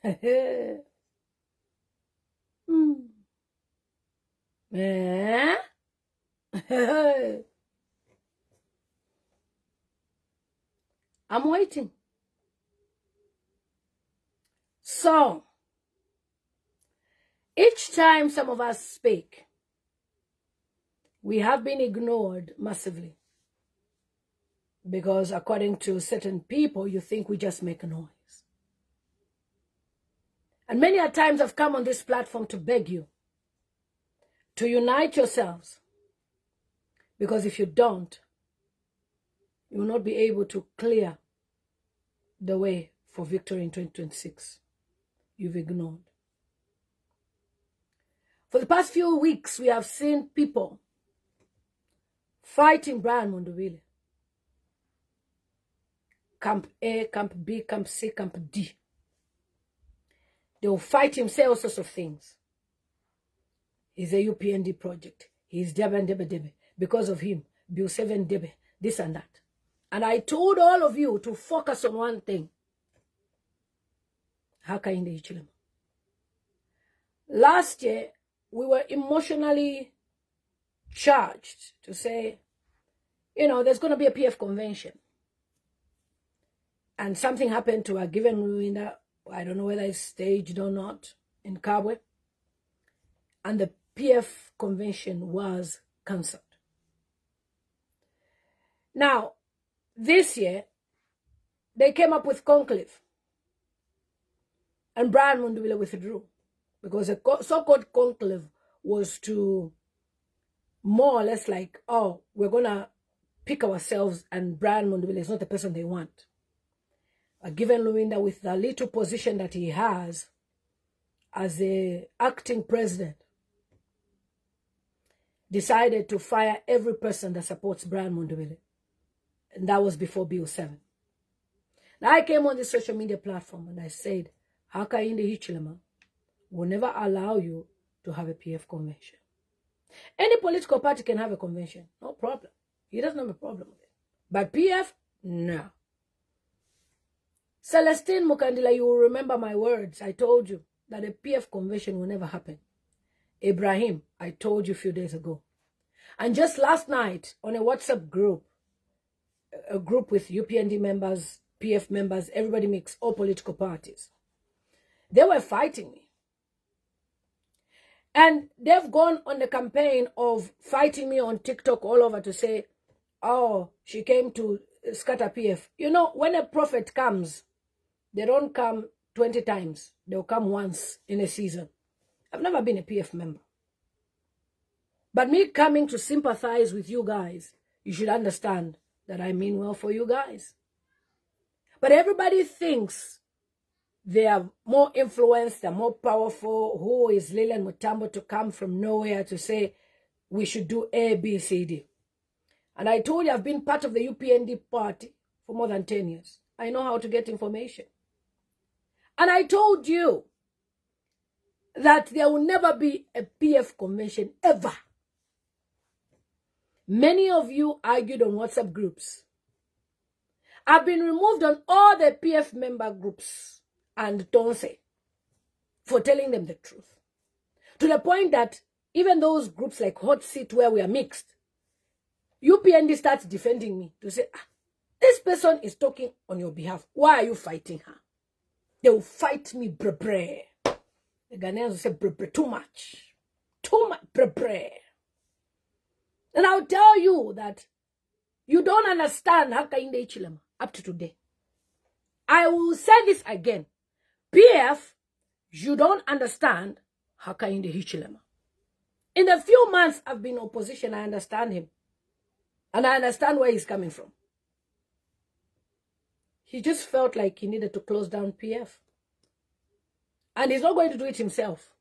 Eh? I'm waiting. So, each time some of us speak, we have been ignored massively. Because according to certain people, you think we just make noise. And many a times I've come on this platform to beg you to unite yourselves. Because if you don't, you will not be able to clear the way for victory in 2026. You've ignored. For the past few weeks, we have seen people fighting Brian Mundubile. Camp A, Camp B, Camp C, Camp D. They will fight him, say all sorts of things. He's a UPND project. He's Debe. Because of him, Bill 7 Debe, this and that. And I told all of you to focus on one thing. Hakainde Hichilema. Last year, we were emotionally charged to say, there's going to be a PF convention. And something happened to a Given Lubinda. I don't know whether it's staged or not in Kabwe. And the PF convention was cancelled. Now, this year, they came up with conclave. And Brian Mundubile withdrew. Because the so-called conclave was to more or less like, we're going to pick ourselves and Brian Mundubile is not the person they want. A Given Lubinda with the little position that he has as the acting president decided to fire every person that supports Brian Mundubile. And that was before Bill 7. Now I came on the social media platform and I said, Hakainde Hichilema will never allow you to have a PF convention. Any political party can have a convention, no problem. He doesn't have a problem with it. But PF, no. Celestine Mukandila, you will remember my words. I told you that a PF convention will never happen. Ibrahim, I told you a few days ago. And just last night on a WhatsApp group, a group with UPND members, PF members, everybody mixed, all political parties. They were fighting me. And they've gone on the campaign of fighting me on TikTok all over to say, she came to scatter PF. When a prophet comes, they don't come 20 times. They'll come once in a season. I've never been a PF member. But me coming to sympathize with you guys, you should understand that I mean well for you guys. But everybody thinks they are more influenced, they're more powerful. Who is Lillian Mutambo to come from nowhere to say we should do A, B, C, D? And I told you I've been part of the UPND party for more than 10 years. I know how to get information. And I told you that there will never be a PF convention ever. Many of you argued on WhatsApp groups. I've been removed on all the PF member groups and don't say for telling them the truth. To the point that even those groups like Hot Seat where we are mixed, UPND starts defending me to say, this person is talking on your behalf. Why are you fighting her? They will fight me, bre. The Ghanaians will say, bre, too much. Too much, bre. And I'll tell you that you don't understand Hakainde Hichilema up to today. I will say this again. PF, you don't understand Hakainde Hichilema. In the few months I've been in opposition, I understand him. And I understand where he's coming from. He just felt like he needed to close down PF. And he's not going to do it himself.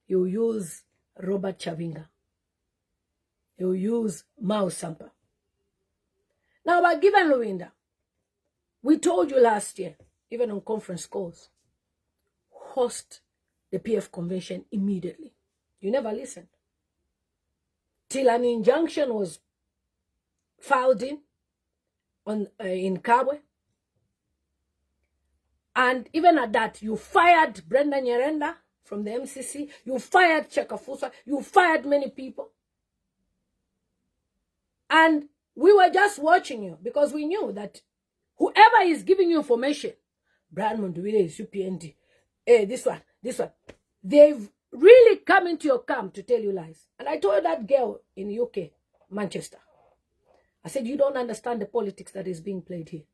He'll use Robert Chabinga. He'll use Mao Sampa. Now about Given Lubinda, we told you last year, even on conference calls, host the PF convention immediately. You never listened. Till an injunction was filed in Kabwe. And even at that, you fired Brenda Nyerenda from the MCC. You fired Chekafusa. You fired many people. And we were just watching you because we knew that whoever is giving you information, Brian Munduwire is UPND, this one, they've really come into your camp to tell you lies. And I told that girl in UK, Manchester, I said, you don't understand the politics that is being played here.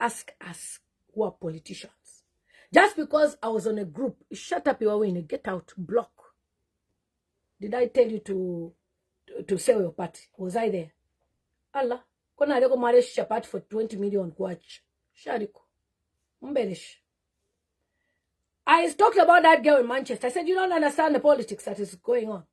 Ask us who are politicians. Just because I was on a group, shut up your way and get out, block. Did I tell you to sell your party? Was I there? Allah, kona reko maresh party for 20 million kwacha. Shariko. Mbelesh. I talked about that girl in Manchester. I said, you don't understand the politics that is going on.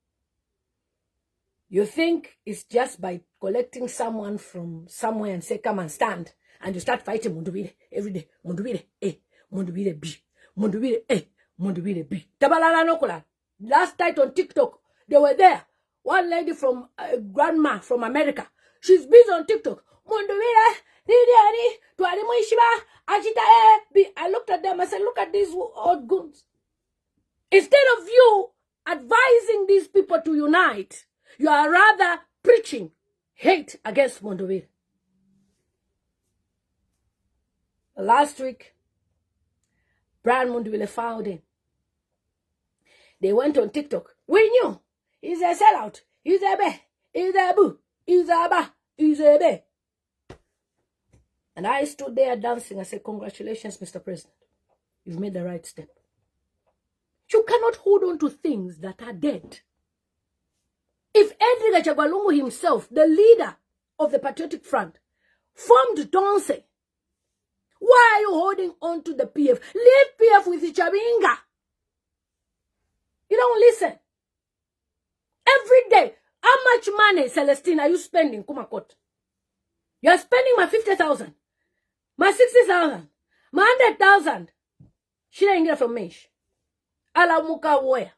You think it's just by collecting someone from somewhere and say, come and stand. And you start fighting Munduwire every day. Munduwire A, Munduwire B, Munduwire A, Munduwire B. Tabalala Nokola. Last night on TikTok, they were there. One lady from grandma from America. She's busy on TikTok. Munduwire, I looked at them. I said, look at these old goons. Instead of you advising these people to unite, you are rather preaching hate against Munduwire. Last week, Brian Munduwire found him. They went on TikTok. We knew. He's a sellout. He's a be. He's a boo. He's a ba. He's a be. And I stood there dancing. I said, congratulations, Mr. President. You've made the right step. You cannot hold on to things that are dead. If Edgar Chagwalungu himself, the leader of the Patriotic Front, formed Tonse, why are you holding on to the PF? Leave PF with Chabinga. You don't listen. Every day, how much money, Celestine, are you spending, Kumakot? You are spending my 50,000, my 60,000, my 100,000. She didn't get from me. Ala muka wa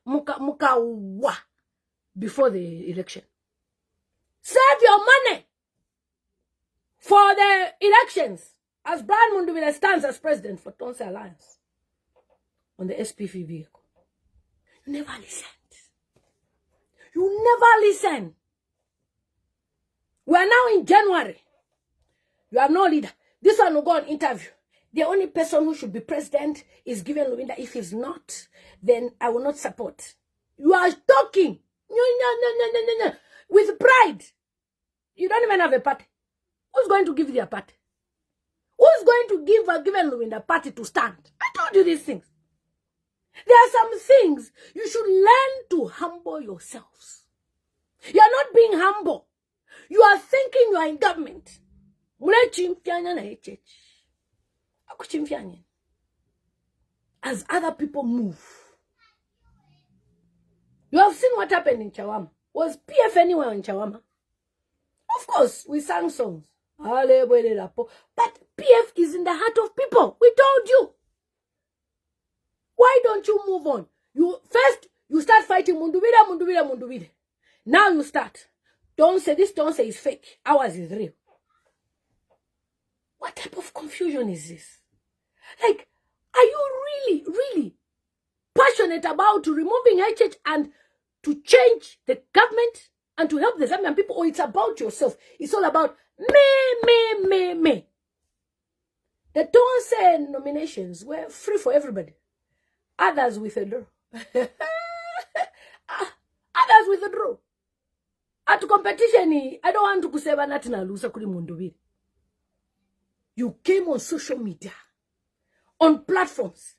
before the election. Save your money for the elections. As Brian Munduwire stands as president for Tonse Alliance on the SPV vehicle. You never listened. You never listen. We are now in January. You have no leader. This one will go on interview. The only person who should be president is Given Lubinda. If he's not, then I will not support. You are talking. No. With pride. You don't even have a party. Who's going to give you a party? Who's going to give a Given Lubinda party to stand? I told you these things. There are some things you should learn to humble yourselves. You are not being humble. You are thinking you are in government. As other people move. You have seen what happened in Chawama. Was PF anywhere in Chawama? Of course, we sang songs. But PF is in the heart of people. We told you. Why don't you move on? You start fighting Munduwire. Now you start. Don't say this, don't say it's fake. Ours is real. What type of confusion is this? Like, are you really passionate about removing HH and to change the government and to help the Zambian people? Or it's about yourself? It's all about me. The Tonse nominations were free for everybody. Others withdraw. Others withdraw. At competition, I don't want to say nothing na lusa kuli Munduwire. You came on social media, on platforms.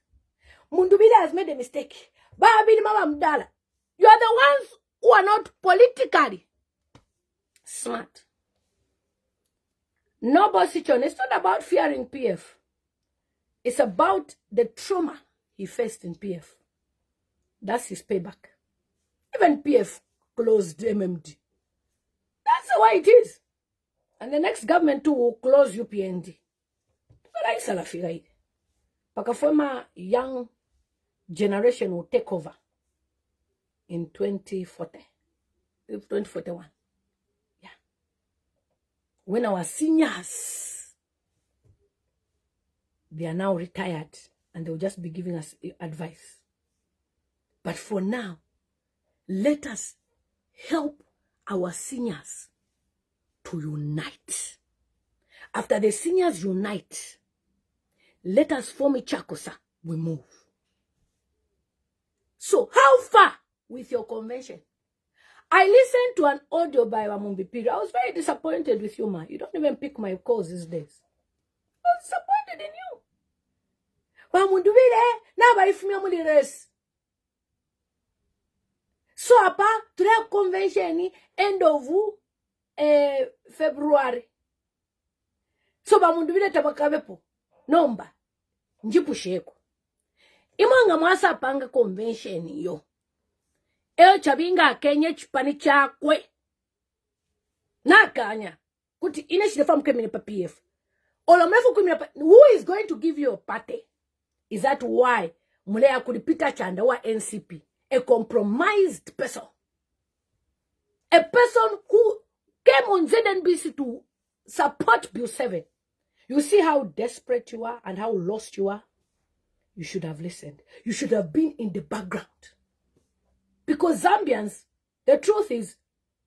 Munduwire has made a mistake. You are the ones who are not politically smart. No position. It's not about fearing PF. It's about the trauma he faced in PF. That's his payback. Even PF closed MMD. That's the way it is. And the next government too will close UPND. Pakafoma young generation will take over in 2041. Yeah. When our seniors, they are now retired. and they'll just be giving us advice. But for now, let us help our seniors to unite. After the seniors unite, let us form a chakosa. We move. So, how far with your convention? I listened to an audio by Wamumbi Piri. I was very disappointed with you, man. You don't even pick my calls these days. I was disappointed in you. Wamundubile, now by Fumi race. So, apa, today convention end of February. So, Wamundubile tabakabepo. Nomba. Njipu sheko. Imanga mwasa panga convention yo. Chabinga Kenya chipani chakwe. Nakanya. Kuti ineshide famu kemine pa PF. Olomefu kumina pa. Who is going to give you a party? Is that why Mulea Kulipita Chanda wa NCP? A compromised person. A person who came on ZNBC to support Bill 7. You see how desperate you are and how lost you are? You should have listened. You should have been in the background. Because Zambians, the truth is,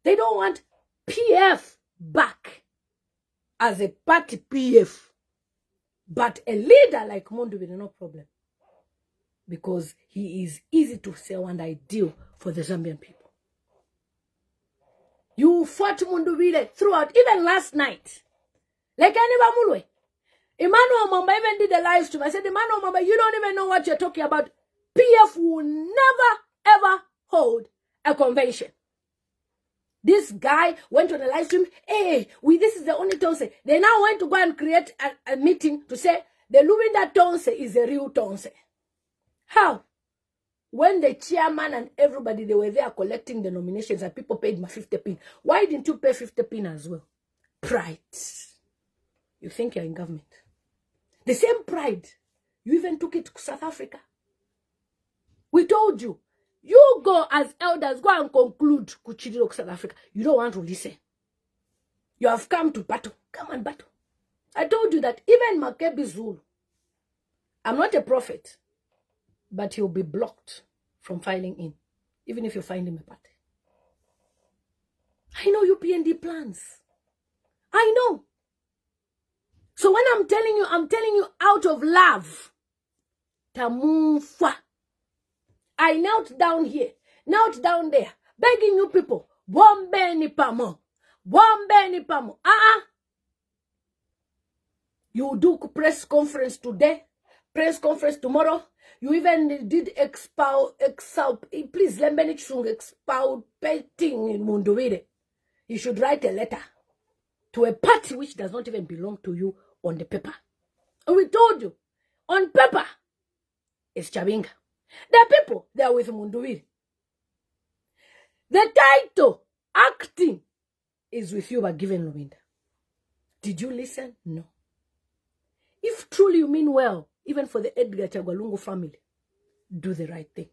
they don't want PF back as a party PF. But a leader like Munduwire, no problem. Because he is easy to sell and ideal for the Zambian people. You fought Munduwire throughout, even last night. Like Anibamulwe. Emmanuel Mamba even did a live stream. I said, Emmanuel Mamba, you don't even know what you're talking about. PF will never, ever hold a convention. This guy went on a live stream. Hey, this is the only Tonse. They now went to go and create a meeting to say the Lubinda Tonse is a real Tonse. How? When the chairman and everybody, they were there collecting the nominations and people paid my 50 pin. Why didn't you pay 50 pin as well? Pride. You think you're in government. The same pride. You even took it to South Africa. We told you. You go as elders, go and conclude Kuchidiro South Africa. You don't want to listen. You have come to battle. Come and battle. I told you that even Makebi Zulu, I'm not a prophet, but he'll be blocked from filing in, even if you find him a party. I know UPND plans. I know. So when I'm telling you out of love. Tamufa. I knelt down here, knelt down there, begging you people, Bombe ni pamo. You do press conference today, press conference tomorrow. You even did please let me expounding in Munduwire. You should write a letter to a party which does not even belong to you on the paper. And we told you, on paper, it's Chabinga. The people, they are with Munduwire. The title, acting, is with you by Given Lubinda. Did you listen? No. If truly you mean well, even for the Edgar Chagwalungu family, do the right thing.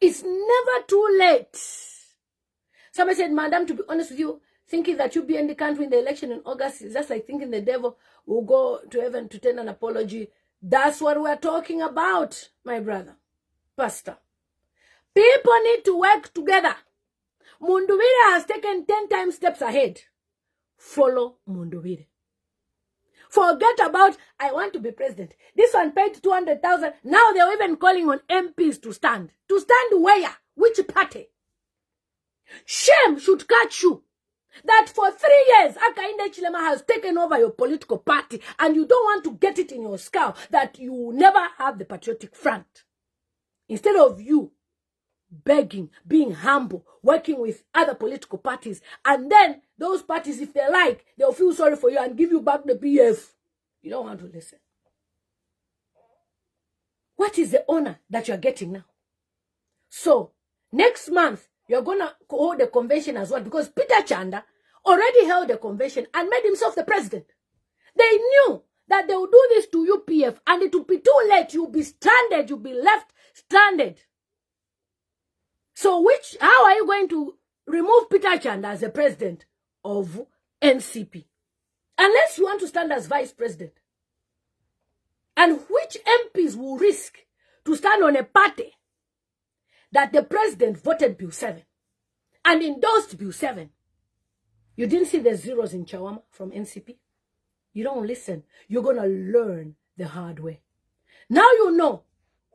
It's never too late. Somebody said, Madam, to be honest with you, thinking that you'll be in the country in the election in August is just like thinking the devil will go to heaven to tender an apology. That's what we're talking about, my brother, pastor. People need to work together. Munduwire has taken 10 times steps ahead. Follow Munduwire. Forget about, I want to be president. This one paid 200,000. Now they're even calling on MPs to stand. To stand where? Which party? Shame should catch you. That for 3 years, Akainde Chilema has taken over your political party and you don't want to get it in your skull that you will never have the patriotic front. Instead of you begging, being humble, working with other political parties, and then those parties, if they like, they'll feel sorry for you and give you back the PF. You don't want to listen. What is the honor that you're getting now? So, next month, you're going to hold a convention as well because Peter Chanda already held a convention and made himself the president. They knew that they would do this to UPF and it would be too late. You'll be stranded. You'll be left stranded. So how are you going to remove Peter Chanda as the president of NCP? Unless you want to stand as vice president. And Which MPs will risk to stand on a party that the president voted Bill 7 and endorsed Bill 7? You didn't see the zeros in Chawama from NCP? You don't listen. You're going to learn the hard way. Now you know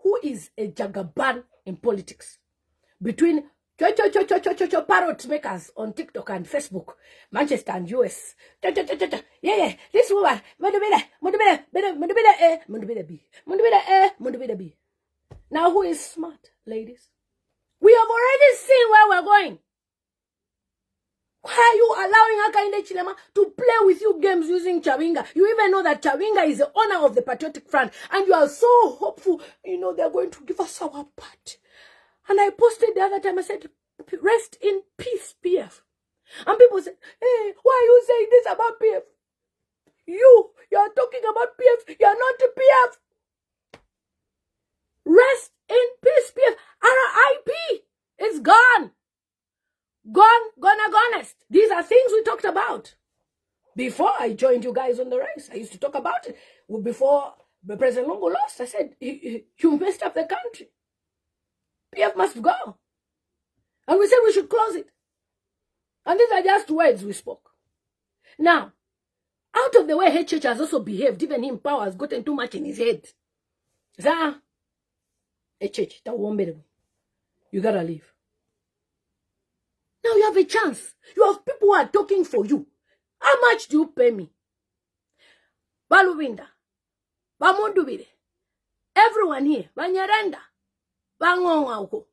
who is a jagaban in politics. Between parrot makers on TikTok and Facebook, Manchester and US. Yeah, this woman, B. Now who is smart, ladies? We have already seen where we're going. Why are you allowing Hakainde Chilema to play with you games using Chabinga? You even know that Chabinga is the owner of the Patriotic Front, and you are so hopeful, they're going to give us our part. And I posted the other time, I said, rest in peace, PF. And people said, hey, why are you saying this about PF? You are talking about PF, you are not a PF. Rest in peace, PF. RIP is gone. Honest. These are things we talked about before I joined you guys on the race. I used to talk about it before President Lungu lost. I said, you messed up the country. PF must go. And we said we should close it. And these are just words we spoke. Now, out of the way HH has also behaved, even him power has gotten too much in his head. HH, you gotta leave. Now you have a chance. You have people who are talking for you. How much do you pay me? Balubinda, Bamundubide, everyone here, Banyaranda, Bangongauko.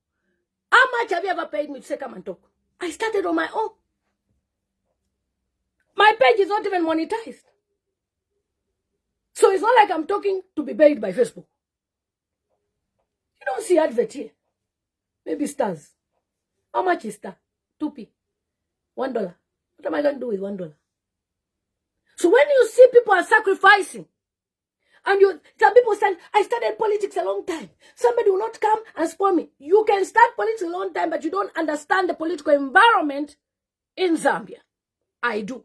How much have you ever paid me to say come and talk? I started on my own. My page is not even monetized. So it's not like I'm talking to be paid by Facebook. You don't see advert here. Maybe stars. How much is star? 2p. $1. What am I going to do with $1? So when you see people are sacrificing, and some people say, I started politics a long time. Somebody will not come and spoil me. You can start politics a long time, but you don't understand the political environment in Zambia. I do.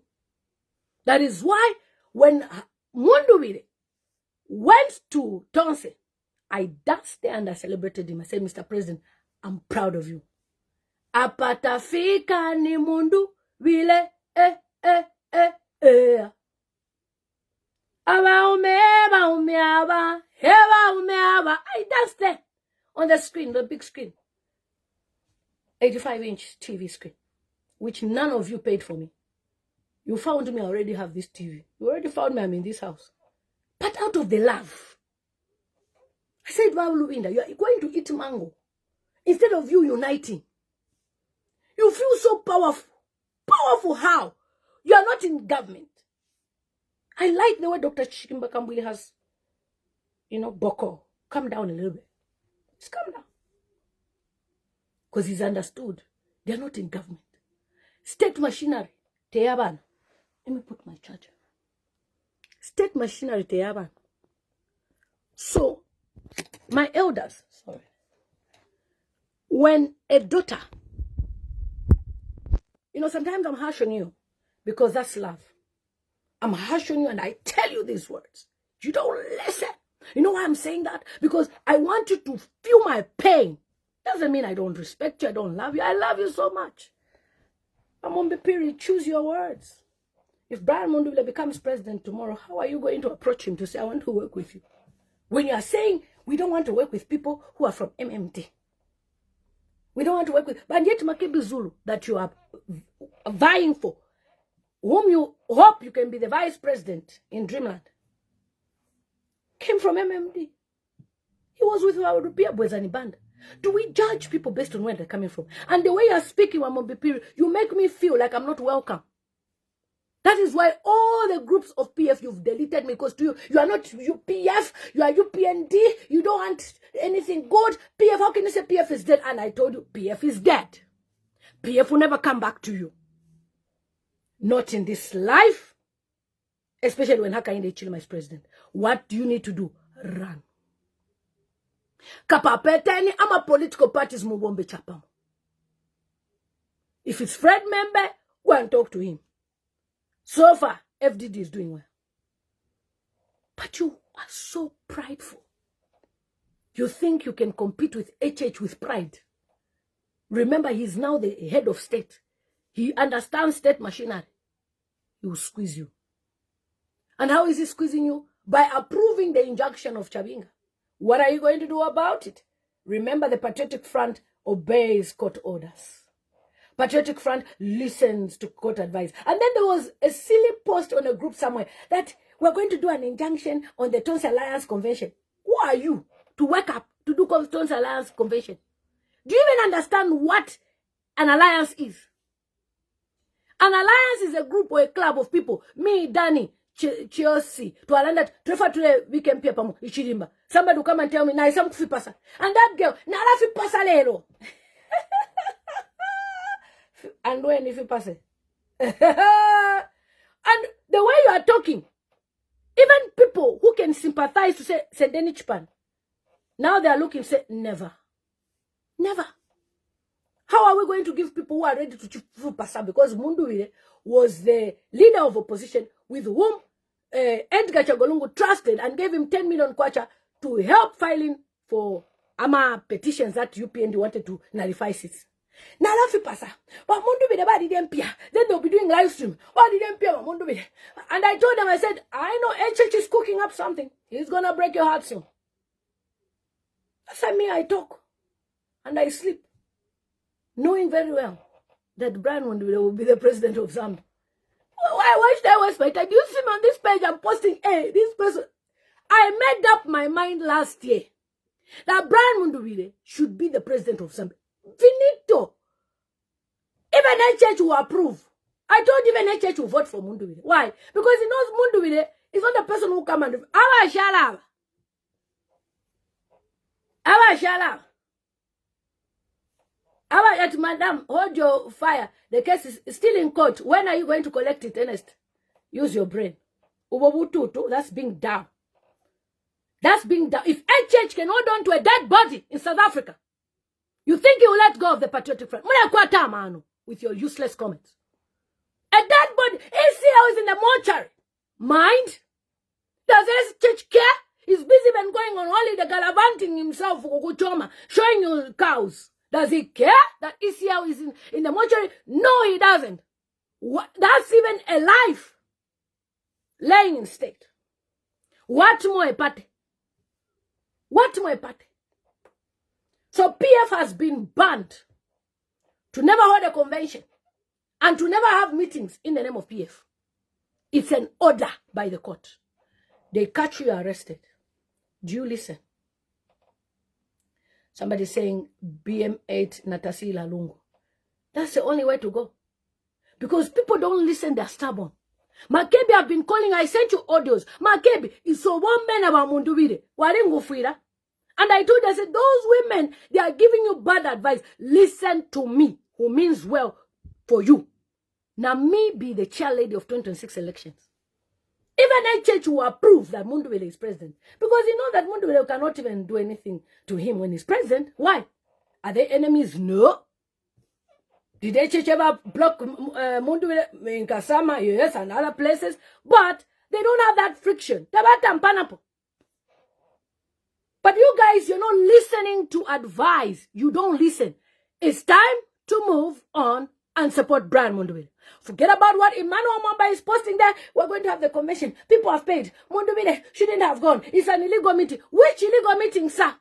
That is why when Munduwire went to Tonse, I danced there and I celebrated him. I said, Mr. President, I'm proud of you. Apatafika ni mundu wile I danced there on the screen, the big screen. 85-inch TV screen, which none of you paid for me. You found me, I already have this TV. You already found me, I'm in this house. But out of the love, I said, Ballot and Lubinda, you are going to eat mango. Instead of you uniting. You feel so powerful. Powerful how? You are not in government. I like the way Dr. Chikimba Kambwili has, Boko. Calm down a little bit. Just calm down. Because he's understood. They're not in government. State machinery. Teyaban. Let me put my charger. State machinery. Teyaban. So, my elders, sorry. When a daughter, sometimes I'm harsh on you because that's love. I'm harsh on you and I tell you these words. You don't listen. You know why I'm saying that? Because I want you to feel my pain. Doesn't mean I don't respect you, I don't love you. I love you so much. I'm on the period. Choose your words. If Brian Mundubile becomes president tomorrow, how are you going to approach him to say, I want to work with you? When you are saying, we don't want to work with people who are from MMT. We don't want to work with Banjet Makebi Zulu that you are vying for, whom you hope you can be the vice president in Dreamland, came from MMD. He was with our Rupia Bwezani band. Do we judge people based on where they're coming from? And the way you're speaking, you make me feel like I'm not welcome. That is why all the groups of PF, you've deleted me, because you are not UPF, you are UPND, you don't want anything good. PF, how can you say PF is dead? And I told you, PF is dead. PF will never come back to you. Not in this life, especially when Hakainde Chilema is president. What do you need to do? Run. Kapapeteni ama political parties mubombe chapam. If it's Fred member, go and talk to him. So far, FDD is doing well. But you are so prideful. You think you can compete with HH with pride. Remember, he's now the head of state. He understands state machinery. He will squeeze you. And how is he squeezing you? By approving the injunction of Chabinga. What are you going to do about it? Remember, the Patriotic Front obeys court orders. Patriotic Front listens to court advice. And then there was a silly post on a group somewhere that we're going to do an injunction on the Tonse Alliance Convention. Who are you to wake up to do Tonse Alliance Convention? Do you even understand what an alliance is? An alliance is a group or a club of people. Me, Danny, Chelsea, to Alanda, to refer to the weekend paper, Ichirimba. Somebody will come and tell me, na isam kufi pasa. And that girl, na la fi pasa lero. And when if you pass it. And the way you are talking, even people who can sympathize to say Sedenichpan, now they are looking, say, never. Never. How are we going to give people who are ready to chief pasa? Because Munduwire was the leader of opposition with whom Edgar Chagolungu trusted and gave him 10 million kwacha to help filing for AMA petitions that UPND wanted to nullify seats. Now lafi pasa. But Munduwire ba didn't appear. Then they'll be doing live stream. Ba didn't appear Munduwire. And I told them, I said, I know HH is cooking up something. He's gonna break your heart soon. That's why me, I talk. And I sleep. Knowing very well that Brian Munduwire will be the president of Zambia. Why should I waste my time? You see me on this page, I'm posting, hey, this person. I made up my mind last year that Brian Munduwire should be the president of Zambia. Finito. Even HH will approve. I told even HH will vote for Munduwire. Why? Because he knows Munduwire is not the person who come and Awa Shala. Awa Shala. Awa at madam, hold your fire. The case is still in court. When are you going to collect it, Ernest? Use your brain. Ubobututu, that's being down. That's being down. If HH can hold on to a dead body in South Africa, you think you will let go of the Patriotic Front? With your useless comments. A dead body. ACL is in the mortuary. Mind? Does HH care? He's busy when going on holiday, gallivanting himself for Kukuchoma, showing you cows. Does he care that ECL is in the mortuary? No, he doesn't. That's even a life laying in state. What more a party? What more a party? So PF has been banned to never hold a convention and to never have meetings in the name of PF. It's an order by the court. They catch you, arrested. Do you listen? Somebody saying BM8 Natasila Lungu. That's the only way to go. Because people don't listen, they're stubborn. Makebi have been calling, I sent you audios. Makebi is so one man about Munduwire. And I told her, I said, those women, they are giving you bad advice. Listen to me, who means well for you. Now me be the chair lady of 2026 elections. Even HH will approve that Munduwire is president. Because he knows that Munduwire cannot even do anything to him when he's president. Why? Are they enemies? No. Did HH ever block Munduwire in Kasama, yes, and other places? But they don't have that friction. But you guys, you're not listening to advice. You don't listen. It's time to move on and support Brian Munduwire. Forget about what Emmanuel Mwamba is posting there. We're going to have the convention. People have paid. Munduwire shouldn't have gone. It's an illegal meeting. Which illegal meeting, sir?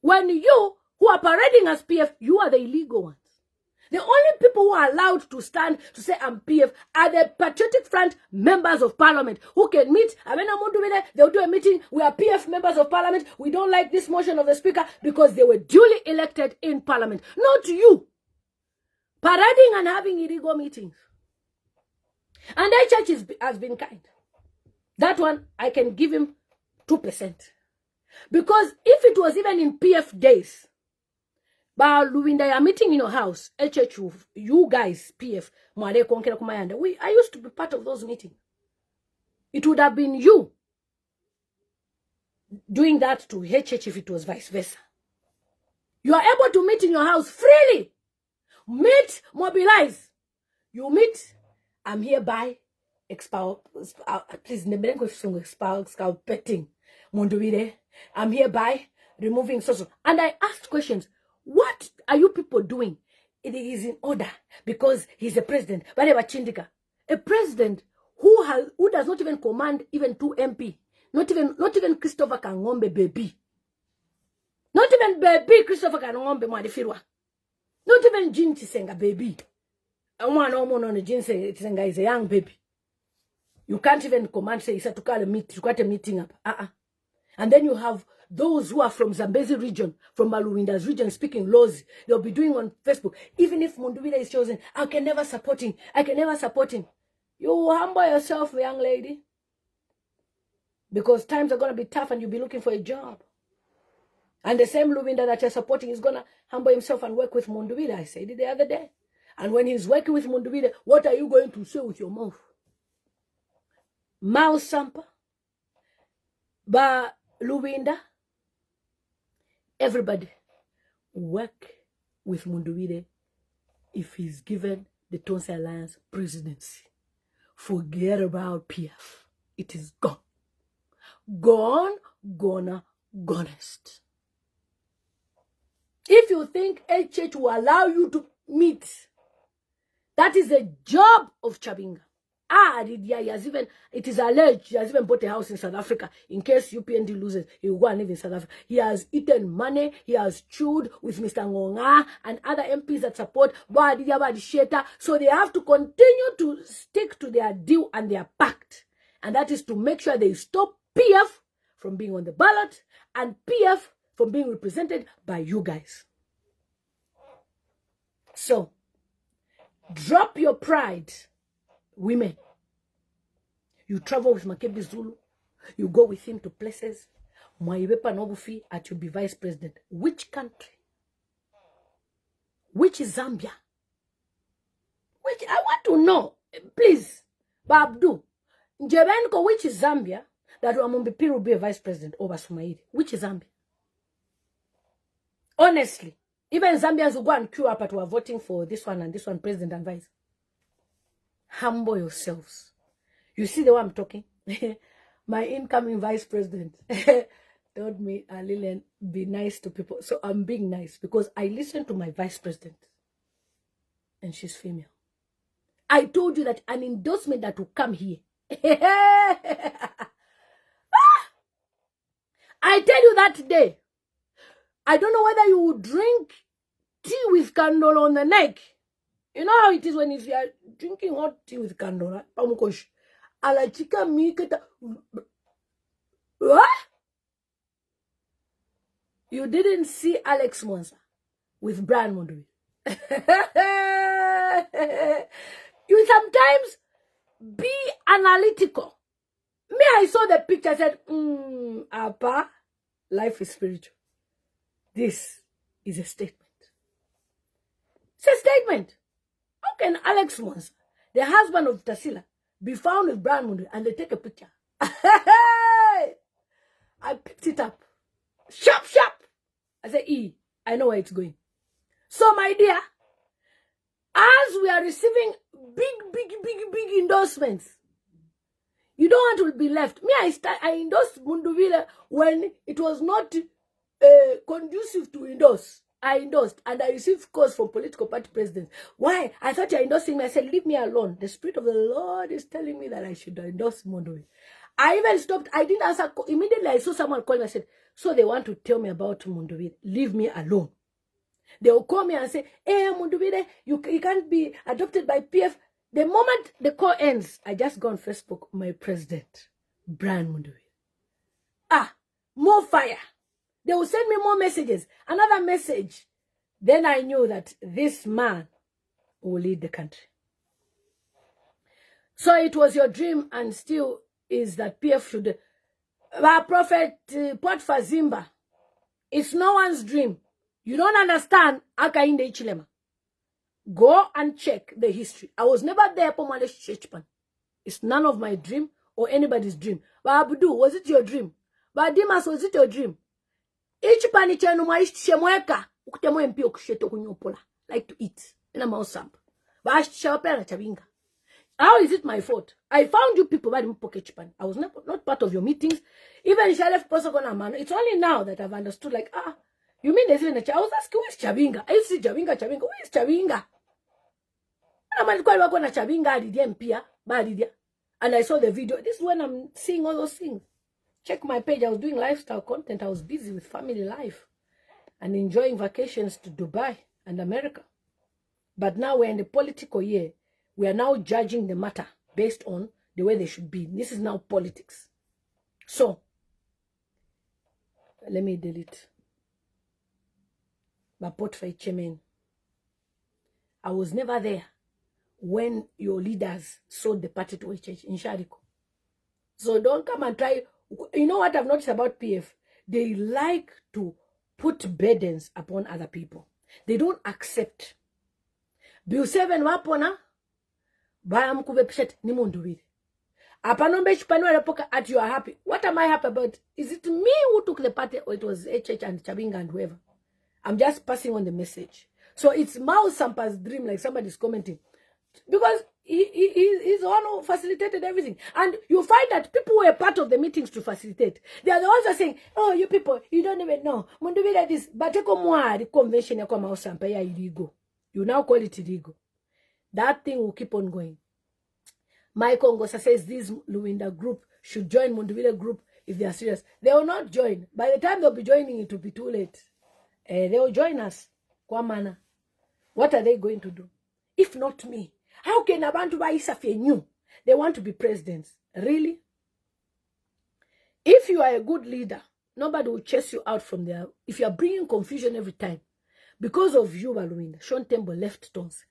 When you, who are parading as PF, you are the illegal ones. The only people who are allowed to stand to say I'm PF are the Patriotic Front members of parliament who can meet. They'll do a meeting. We are PF members of parliament. We don't like this motion of the speaker because they were duly elected in parliament. Not you. Parading and having illegal meetings. And that church has been kind. That one, I can give him 2%. Because if it was even in PF days, Ballot and Robert, you're meeting in your house, HH, you guys, PF, I used to be part of those meetings. It would have been you doing that to HH if it was vice versa. You are able to meet in your house freely. Meet, mobilize. You meet, I'm hereby expel, please, expel, petting. Munduwire, I'm hereby removing social. And I asked questions. What are you people doing? It is in order because he's a president. A president who does not even command even 2 MP. Not even Christopher Kangombe baby. Not even baby Christopher Kangombe Mwadifirwa. Not even Jean Tisenga baby. And one on Jean Tisenga is a young baby. You can't even command say to call a meeting up. And then you have those who are from Zambezi region, from Lubinda's region, speaking laws. They'll be doing on Facebook. Even if Munduwire is chosen, I can never support him. I can never support him. You humble yourself, young lady. Because times are going to be tough and you'll be looking for a job. And the same Lubinda that you're supporting is going to humble himself and work with Munduwire. I said it the other day. And when he's working with Munduwire, what are you going to say with your mouth? Mouth sampa. Ba Lubinda. Everybody work with Munduwire if he's given the Tonse Alliance presidency. Forget about PF. It is gone. Gone, gonest. If you think HH will allow you to meet, that is the job of Chabinga. It is alleged he has even bought a house in South Africa. In case UPND loses, he will go and live in South Africa. He has eaten money. He has chewed with Mr. Ngonga and other MPs that support Sheta. So they have to continue to stick to their deal and their pact. And that is to make sure they stop PF from being on the ballot and PF from being represented by you guys. So, drop your pride, women. You travel with Makebi Zulu. You go with him to places. Mwaibepa Nobufi at you be vice president. Which country? Which is Zambia? Which I want to know. Please. Babdu. Njebenko, which is Zambia? That Wamumbipi will be a vice president over Sumaili. Which is Zambia? Honestly. Even Zambians will go and queue up at who are voting for this one and this one, president and vice. Humble yourselves. You see the way I'm talking? My incoming vice president told me, Lillian, be nice to people. So I'm being nice because I listened to my vice president. And she's female. I told you that an endorsement that will come here. I tell you that day. I don't know whether you would drink tea with candle on the neck. You know how it is when you are drinking hot tea with candle. Pamukosh. Alachika miketa. What? You didn't see Alex Monsa with Brian Munduwire. You sometimes be analytical. Me, I saw the picture, I said, Apa, life is spiritual. This is a statement. It's a statement. How can Alex Monsa, the husband of Tasila, be found with Brian Munduwire and they take a picture? I picked it up. Sharp, sharp. I said, I know where it's going. So, my dear, as we are receiving big endorsements, you don't want to be left. Me, I endorsed Munduwire when it was not conducive to endorse. I endorsed and I received calls from political party presidents. Why? I thought you're endorsing me. I said, leave me alone. The Spirit of the Lord is telling me that I should endorse Munduwire. I even stopped. I didn't answer. Immediately, I saw someone call me. I said, so they want to tell me about Munduwire. Leave me alone. They will call me and say, hey, Munduwire, you can't be adopted by PF. The moment the call ends, I just go on Facebook, my president, Brian Munduwire. More fire. They will send me more messages. Another message. Then I knew that this man will lead the country. So it was your dream and still is that PF should... Prophet Potiphar Zimba. It's no one's dream. You don't understand Akainde Ichilema. Go and check the history. I was never there for Malish Churchpan. It's none of my dream or anybody's dream. But Abudu, was it your dream? But Dimas, was it your dream? Ichpan Ichenu Maish Shemweka. Ukutemo MP okusheto kunyopola. Like to eat. In a mouse samp. But Ballot Chabinga. How is it my fault? I found you people by the pocket pan. I was not part of your meetings. Even Shalef Posokona man. It's only now that I've understood, like, you mean there's even a I was asking, who is Chabinga? I see Chabinga. Who is Chabinga? And I saw the video. This is when I'm seeing all those things. Check my page. I was doing lifestyle content. I was busy with family life and enjoying vacations to Dubai and America. But now we're in the political year. We are now judging the matter based on the way they should be. This is now politics. So, let me delete. Bapot for Chairman. I was never there when your leaders sold the party to a church in Shariko. So don't come and try. You know what I've noticed about PF? They like to put burdens upon other people. They don't accept. Bill 7 wapona baya mkube pishet ni mundu wili. Apanombe chupanua repoka at you are happy. What am I happy about? Is it me who took the party or it was HH and Chabinga and whoever? I'm just passing on the message. So it's Mao Sampa's dream, like somebody's commenting. Because he's the one who facilitated everything. And you find that people were part of the meetings to facilitate. They are the ones who are saying, oh, you people, you don't even know. Mundubira this, but the convention ya kwa Mao Sampa ya illegal. You now call it illegal. That thing will keep on going. Michael Ngosa says this Lubinda group should join Mundubira group if they are serious. They will not join. By the time they'll be joining, it will be too late. They will join us. Kwa mana. What are they going to do? If not me. How can abantu ba Isafe new? They want to be presidents. Really? If you are a good leader, nobody will chase you out from there. If you are bringing confusion every time, because of you, Lubinda, Sean Tembo left Tons.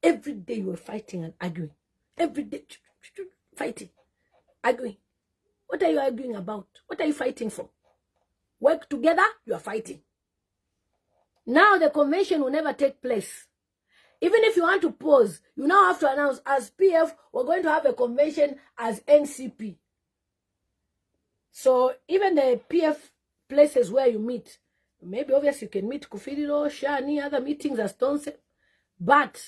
Every day you were fighting and arguing. Every day, fighting, arguing. What are you arguing about? What are you fighting for? Work together, you are fighting. Now the convention will never take place. Even if you want to pause, you now have to announce, as PF, we're going to have a convention as NCP. So even the PF places where you meet, maybe obviously you can meet Kufiriro, Shani, other meetings as Tonse. But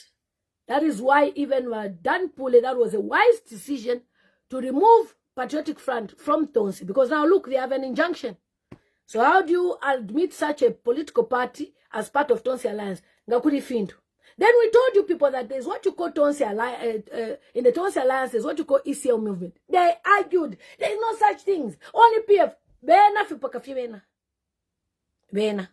that is why even Dan Pule, that was a wise decision to remove Patriotic Front from Tonse. Because now look, they have an injunction. So how do you admit such a political party as part of Tonse Alliance? Ngakuri Findu. Then we told you people that there's what you call Tonse Alliance, in the Tonse Alliance, there's what you call ECL movement. They argued. There's no such things. Only PF. Bena fipaka bena. Bena.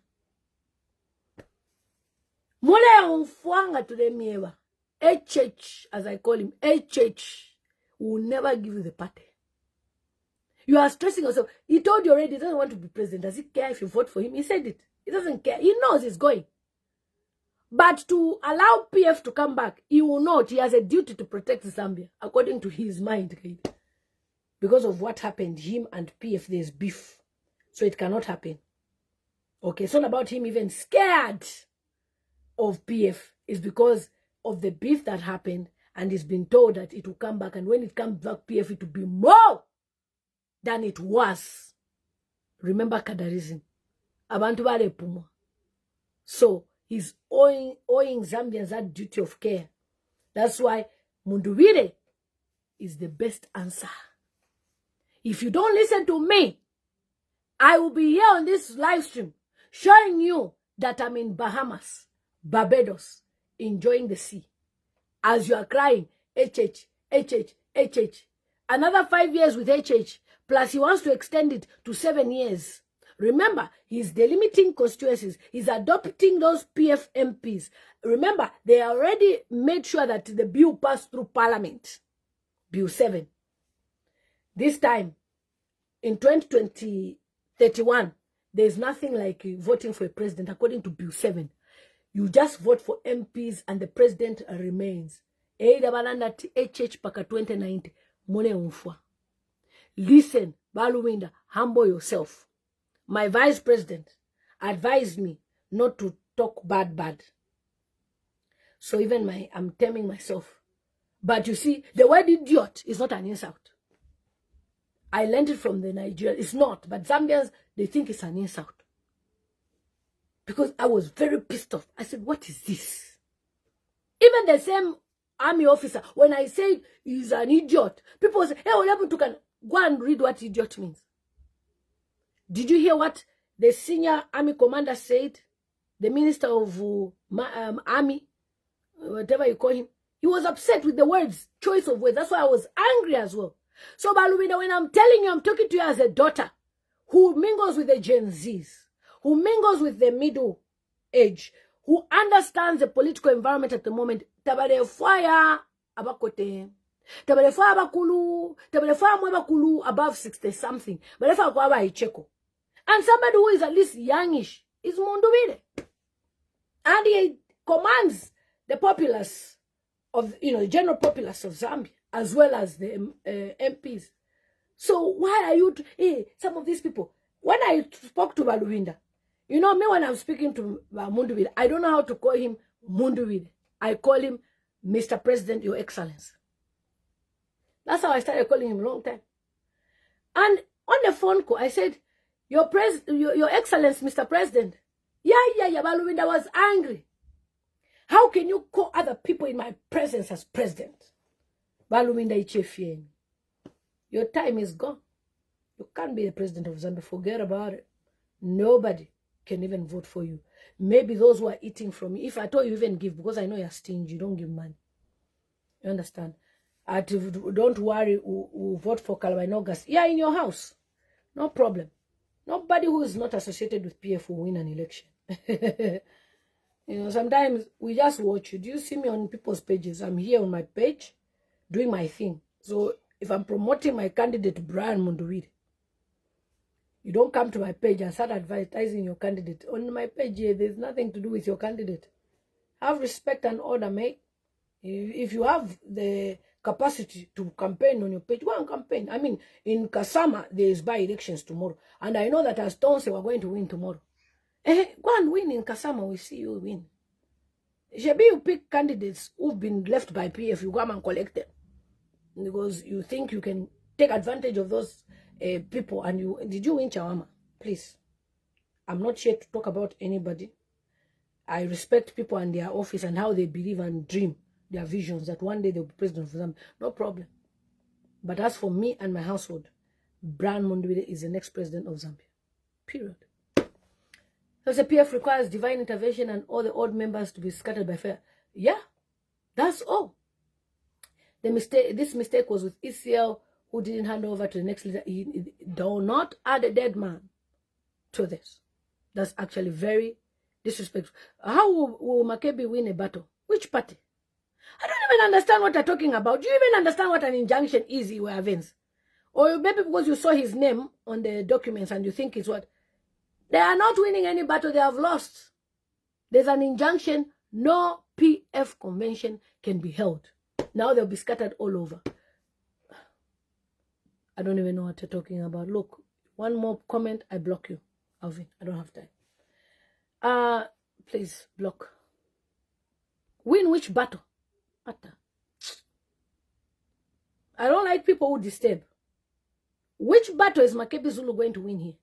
Mule unfuanga to the miewa. HH, as I call him, HH will never give you the party. You are stressing yourself. He told you already he doesn't want to be president. Does he care if you vote for him? He said it. He doesn't care. He knows he's going. But to allow PF to come back, he will not. He has a duty to protect Zambia, according to his mind. Because of what happened, him and PF, there's beef. So it cannot happen. Okay, it's all about him even scared of PF. It's because of the beef that happened, and he's been told that it will come back. And when it comes back, PF, it will be more than it was. Remember Kadarism. Abantu bale pumo. So he's owing Zambians that duty of care. That's why Mundubire is the best answer. If you don't listen to me, I will be here on this live stream showing you that I'm in Bahamas, Barbados, enjoying the sea. As you are crying, HH, HH, HH. Another 5 years with HH. Plus he wants to extend it to 7 years. Remember, he's delimiting constituencies. He's adopting those PF MPs. Remember, they already made sure that the bill passed through Parliament. Bill 7. This time, in 2031, there's nothing like voting for a president according to Bill 7. You just vote for MPs and the president remains. HH paka 2090. Mone unfwa. Listen, Baluwinda, humble yourself. My vice president advised me not to talk bad. So even I'm taming myself. But you see, the word idiot is not an insult. I learned it from the Nigerians. It's not. But Zambians, they think it's an insult. Because I was very pissed off. I said, what is this? Even the same army officer. When I say he's an idiot, people say, hey, Olabu can go and read what idiot means. Did you hear what the senior army commander said? The minister of army, whatever you call him, he was upset with the words, choice of words. That's why I was angry as well. So, Balubina, when I'm telling you, I'm talking to you as a daughter who mingles with the Gen Zs, who mingles with the middle age, who understands the political environment at the moment. Tabale fire abakote. Tabale fire abakulu. Tabale fire mwabakulu above 60 something. Tabale fire kwa icheko. And somebody who is at least youngish is Mundubile. And he commands the populace of, the general populace of Zambia, as well as the MPs. So why are you, some of these people, when I spoke to Lubinda, me when I'm speaking to Mundubile, I don't know how to call him Mundubile. I call him Mr. President, Your Excellency. That's how I started calling him a long time. And on the phone call, I said, Your Excellency, Mr. President. Yeah, Lubinda was angry. How can you call other people in my presence as president? Lubinda ichefie. Your time is gone. You can't be the president of Zambia. Forget about it. Nobody can even vote for you. Maybe those who are eating from you. If I told you even give, because I know you're stingy, you don't give money. You understand? Don't worry, we'll vote for Kalaba in August. Yeah, in your house. No problem. Nobody who is not associated with PF will win an election. Sometimes we just watch you. Do you see me on people's pages? I'm here on my page doing my thing. So if I'm promoting my candidate, Brian Munduwire, you don't come to my page and start advertising your candidate. On my page here, there's nothing to do with your candidate. Have respect and order, mate. If you have the capacity to campaign on your page, go and campaign. I mean, in Kasama, there is by-elections tomorrow. And I know that as Tonse, we're going to win tomorrow. Go and win in Kasama, we see you win. Maybe you pick candidates who've been left by PF, you come and collect them. Because you think you can take advantage of those people. And did you win Chawama? Please. I'm not here to talk about anybody. I respect people and their office and how they believe and dream their visions that one day they'll be president of Zambia. No problem. But as for me and my household, Brian Munduwire is the next president of Zambia. Period. Because the PF requires divine intervention and all the odd members to be scattered by fire. Yeah, that's all. This mistake was with ECL, who didn't hand over to the next leader. He do not add a dead man to this. That's actually very disrespectful. How will Makebi win a battle? Which party? I don't even understand what they're talking about. Do you even understand what an injunction is, Evans? Or maybe because you saw his name on the documents and you think it's what? They are not winning any battle. They have lost. There's an injunction. No PF convention can be held. Now they'll be scattered all over. I don't even know what you're talking about. Look, one more comment, I block you, Alvin. I don't have time. Please, block. Win which battle? I don't like people who disturb. Which battle is Makebi Zulu going to win here?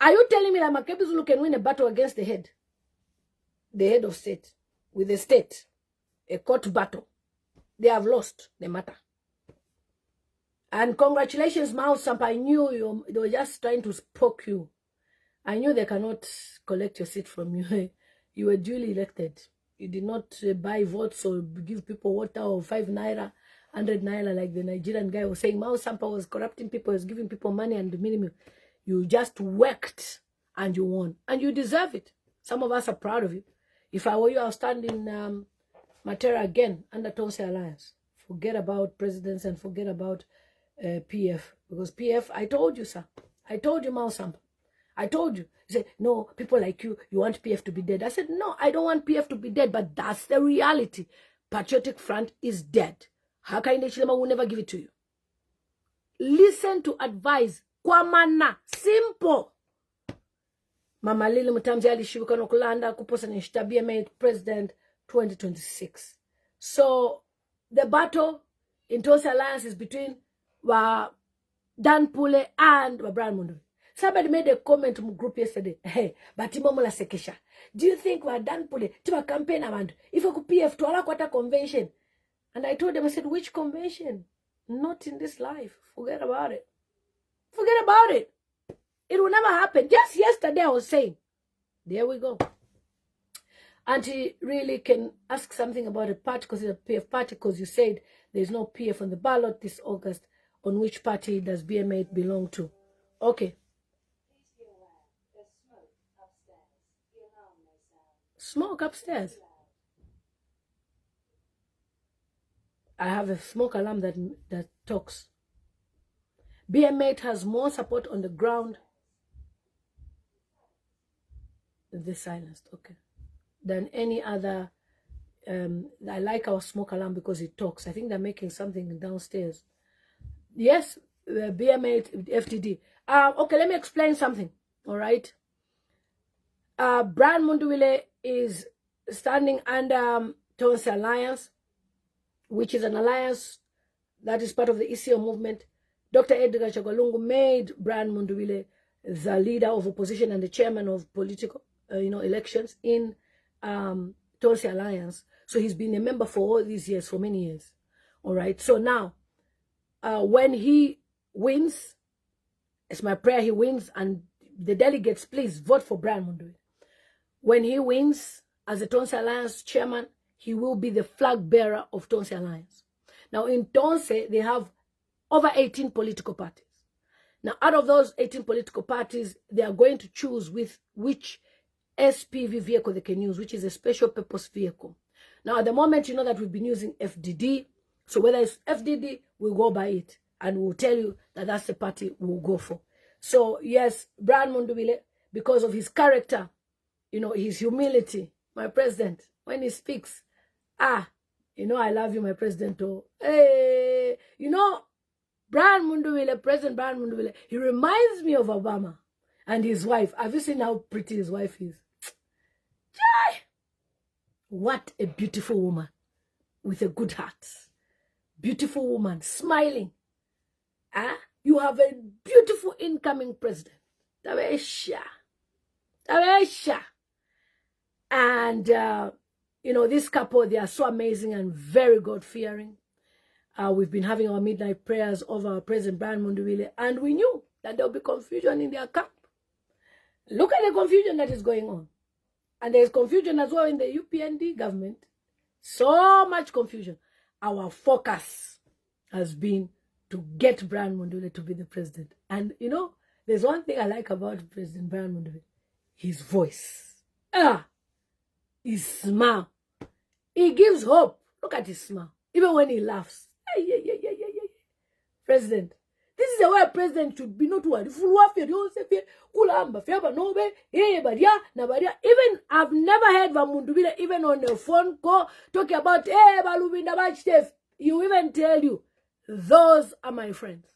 Are you telling me that Makebi Zulu can win a battle against the head of state, with the state, a court battle? They have lost the matter. And congratulations, Mao Sampa. I knew they were just trying to poke you. I knew they cannot collect your seat from you. You were duly elected. You did not buy votes or give people water or 5 naira, 100 naira like the Nigerian guy was saying. Mao Sampa was corrupting people, was giving people money and the minimum. You just worked and you won. And you deserve it. Some of us are proud of you. If I were you, I'll stand in Matera again under Tonse Alliance. Forget about presidents and forget about PF. Because PF, I told you, sir. I told you, Mao Sampa. I told you. You said, no, people like you want PF to be dead. I said, no, I don't want PF to be dead, but that's the reality. Patriotic Front is dead. Hakainde Chilema will never give it to you. Listen to advice. Kwamana. Simple. Mama Lillian Mutambo alishibuka nokulanda kuposa nishtabia made president 2026. So the battle in Tonse Alliance is between Dan Pule and Brian Munduwire. Somebody made a comment in group yesterday. Hey, but Momola Sekesha, do you think we're done pulling to a campaign around? If I could PF to a convention. And I told them, I said, which convention? Not in this life. Forget about it. Forget about it. It will never happen. Just yesterday I was saying, there we go. Auntie really can ask something about a party because it's a PF party because you said there's no PF on the ballot this August. On which party does BM8 belong to? Okay. Smoke upstairs. I have a smoke alarm that talks. BM8 has more support on the ground. They silenced, okay. Than any other. I like our smoke alarm because it talks. I think they're making something downstairs. Yes, BM8 FTD. Okay, let me explain something. All right. Brian Munduwile is standing under Tonse Alliance, which is an alliance that is part of the ECO movement. Dr. Edgar Chagwalungu made Brian Munduwile the leader of opposition and the chairman of political, elections in Tonse Alliance. So he's been a member for all these years, for many years. All right. So now, when he wins, it's my prayer he wins, and the delegates, please vote for Brian Munduwile. When he wins as the Tonse Alliance chairman, he will be the flag bearer of Tonse Alliance. Now, in Tonse, they have over 18 political parties. Now, out of those 18 political parties, they are going to choose with which SPV vehicle they can use, which is a special purpose vehicle. Now, at the moment, you know that we've been using FDD. So whether it's FDD, we'll go by it. And we'll tell you that that's the party we'll go for. So, yes, Brian Munduwile, because of his character, his humility, my president, when he speaks, I love you, my president. Oh, hey, Brian Munduwile, President Brian Munduwile, he reminds me of Obama and his wife. Have you seen how pretty his wife is? What a beautiful woman with a good heart. Beautiful woman, smiling. You have a beautiful incoming president. Tabesha. And, this couple, they are so amazing and very God-fearing. We've been having our midnight prayers over our President Brian Munduwile, and we knew that there will be confusion in their camp. Look at the confusion that is going on. And there's confusion as well in the UPND government. So much confusion. Our focus has been to get Brian Munduwile to be the president. And, there's one thing I like about President Brian Munduwile. His voice. His smile. He gives hope. Look at his smile. Even when he laughs. President. This is the way a president should be, not one. Even I've never heard Munduwile even on a phone call talking about Lubinda. He will even tell you, those are my friends.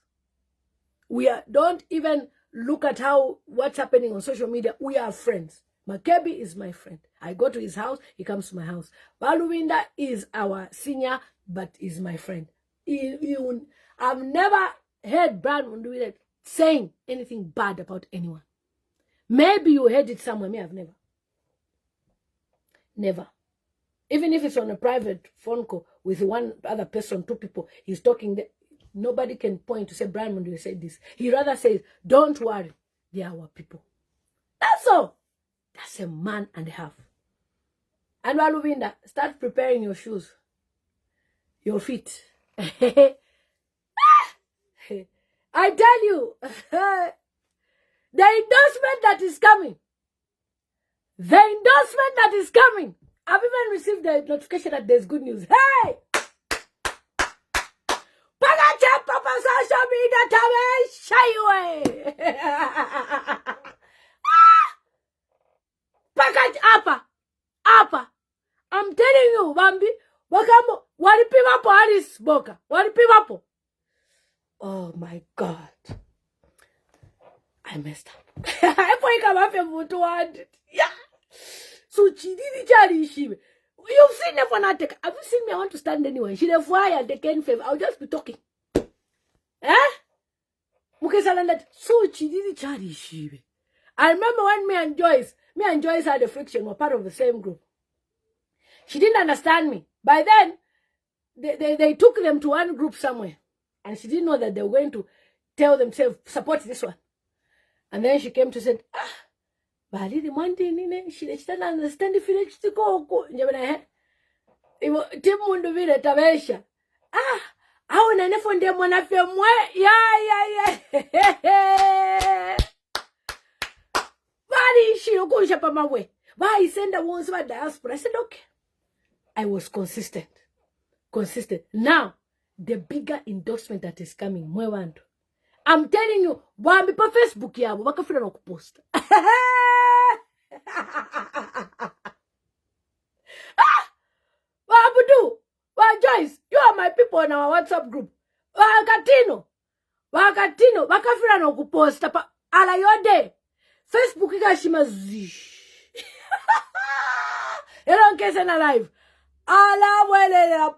Don't even look at what's happening on social media. We are friends. Makebi is my friend. I go to his house, he comes to my house. Lubinda is our senior, but is my friend. I've never heard Brian Munduwile saying anything bad about anyone. Maybe you heard it somewhere. Me, I've never. Never. Even if it's on a private phone call with one other person, two people, he's talking there. Nobody can point to say Brian Munduwile said this. He rather says, don't worry, they are our people. That's all. That's a man and a half. And Lubinda, start preparing your shoes. Your feet. I tell you, the endorsement that is coming. The endorsement that is coming. I've even received the notification that there's good news. Hey! I'm telling you, Bambi, walipimapo Alice Boka. Walipimapo. Oh my God. I messed up. Yeah. So you've seen her for not take. Have you seen me? I want to stand anywhere. She the fire, they can't favor. I'll just be talking. Mukesalandat so chididi chari shibe. I remember when me and Joyce had a friction, were part of the same group. She didn't understand me. By then, they took them to one group somewhere. And she didn't know that they were going to tell themselves, support this one. And then she came to say, Bali the one thing, she didn't understand if it's to go. Timundo vile tabesha. Au nanefonde mwanafe mwe. Yeah. Bali she ukusha pa mawe. Why send the ones for diaspora? I said, okay. I was consistent. Now, the bigger endorsement that is coming, mwewandu. I'm telling you, wambi pa Facebook yabo, wakafuna na kupost. Wabudu, Joyce, you are my people in our WhatsApp group. Wakatino, wakafuna na kupost. Ala yode, Facebook ikashima zish. You don't get in a live. Ala wele la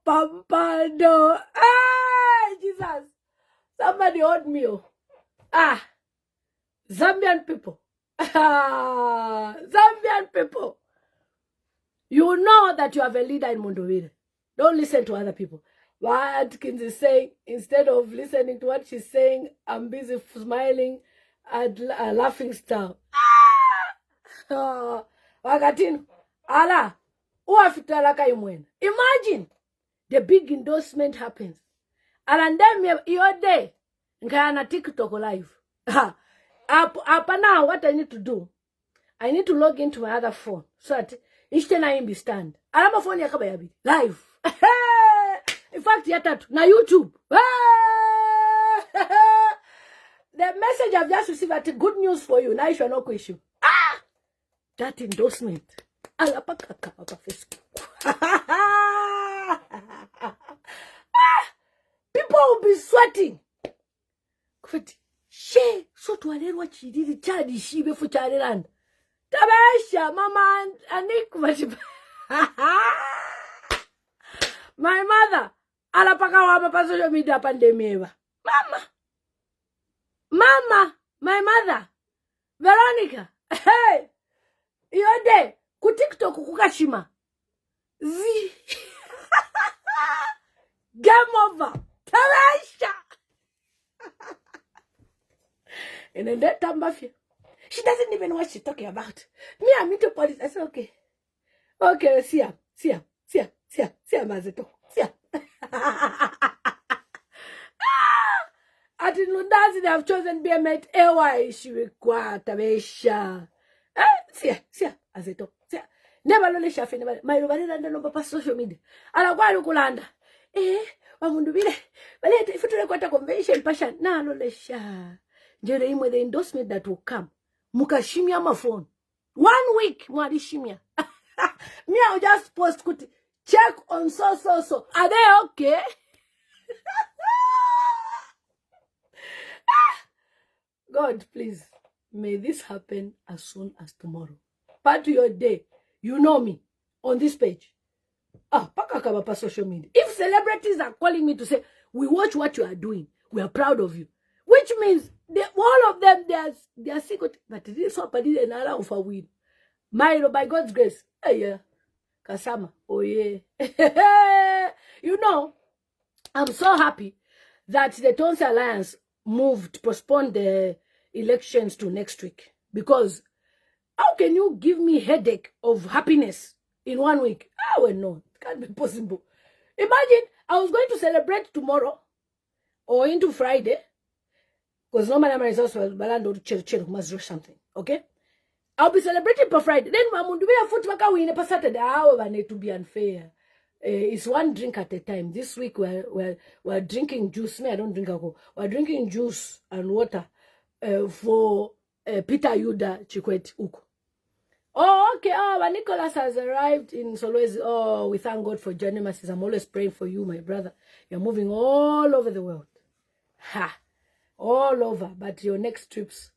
pampando. Jesus. Somebody hold me. Zambian people. Zambian people. You know that you have a leader in Mondovile. Don't listen to other people. What Atkins is saying, instead of listening to what she's saying, I'm busy smiling at a laughing style. Wakatino. Ala. Imagine the big endorsement happens. And then your day, nkana TikTok live. Up now, what I need to do, I need to log into my other phone so that each time I be stand. Alama phone yakabayabi live. In fact, yatatu na YouTube. The message I've just received at good news for you. Now you shall not question. That endorsement. People will be sweating. She so to alert what she did the child she be for child. Tabasha, mama and Nick. My mother, alapaka wa social media pandemic. Mama, my mother, Veronica. Hey, you're there. Ku TikTok kukashima. Game over. Tarasha. And then that time, she doesn't even know what she's talking about. Me, I'm into politics. I said, okay. Okay, see ya, Mazeto. See ya. At Lundazi, they have chosen BMate AY. She require Tabesha. See ya, Mazeto. Never lole shafi never my robarira ndo papa social media ala kwa lukulanda wamundu bile balete ifutule kwata convention passion na lole sha njere imwe the endorsement that will come mukashimia my phone 1 week mwadishimia me I'll just post kuti check on so are they okay? God, please, may this happen as soon as tomorrow. Part of your day. You know me on this page. Pakakaba social media. If celebrities are calling me to say, we watch what you are doing, we are proud of you. Which means all of them, they are secret. But it is somebody another of a win. By God's grace. Yeah. Kasama. Oh yeah. You know, I'm so happy that the Tonse Alliance postponed the elections to next week. Because how can you give me headache of happiness in 1 week? Well, no, it can't be possible. Imagine I was going to celebrate tomorrow or into Friday, because normally my results were balando to must do something. Okay, I'll be celebrating per Friday. Then Mamundu be a foot waka win per Saturday. I need to be unfair. It's one drink at a time. This week we're drinking juice. Me, I don't drink alcohol. We're drinking juice and water for Peter Yuda Chikwet Uko. Oh, okay. Oh, Nicholas has arrived in Solwezi. Oh, we thank God for joining us. I'm always praying for you, my brother. You're moving all over the world. All over. But your next trips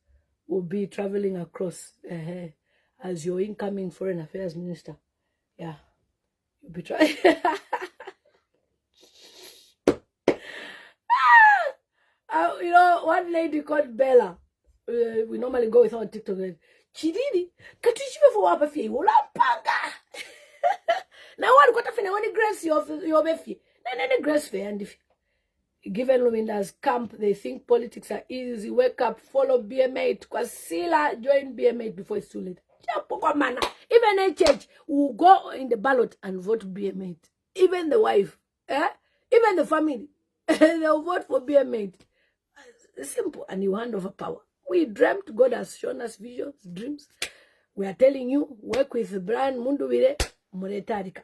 will be traveling across as your incoming foreign affairs minister. Yeah. You'll be trying. You know, one lady called Bella. We normally go with her on TikTok. Chididi, katishiwe for wapa fie, wula panga. Now one got a fin, only grace your befi. Then grace fair and if Given Lubinda's camp, they think politics are easy. Wake up, follow BM8. Kwasila, join BM8 before it's too late. Even a church will go in the ballot and vote BM8. Even the wife, even the family, they'll vote for BM8. Simple, and you hand over power. We dreamt, God has shown us visions, dreams. We are telling you, work with Brian Mundubile, Monetarika.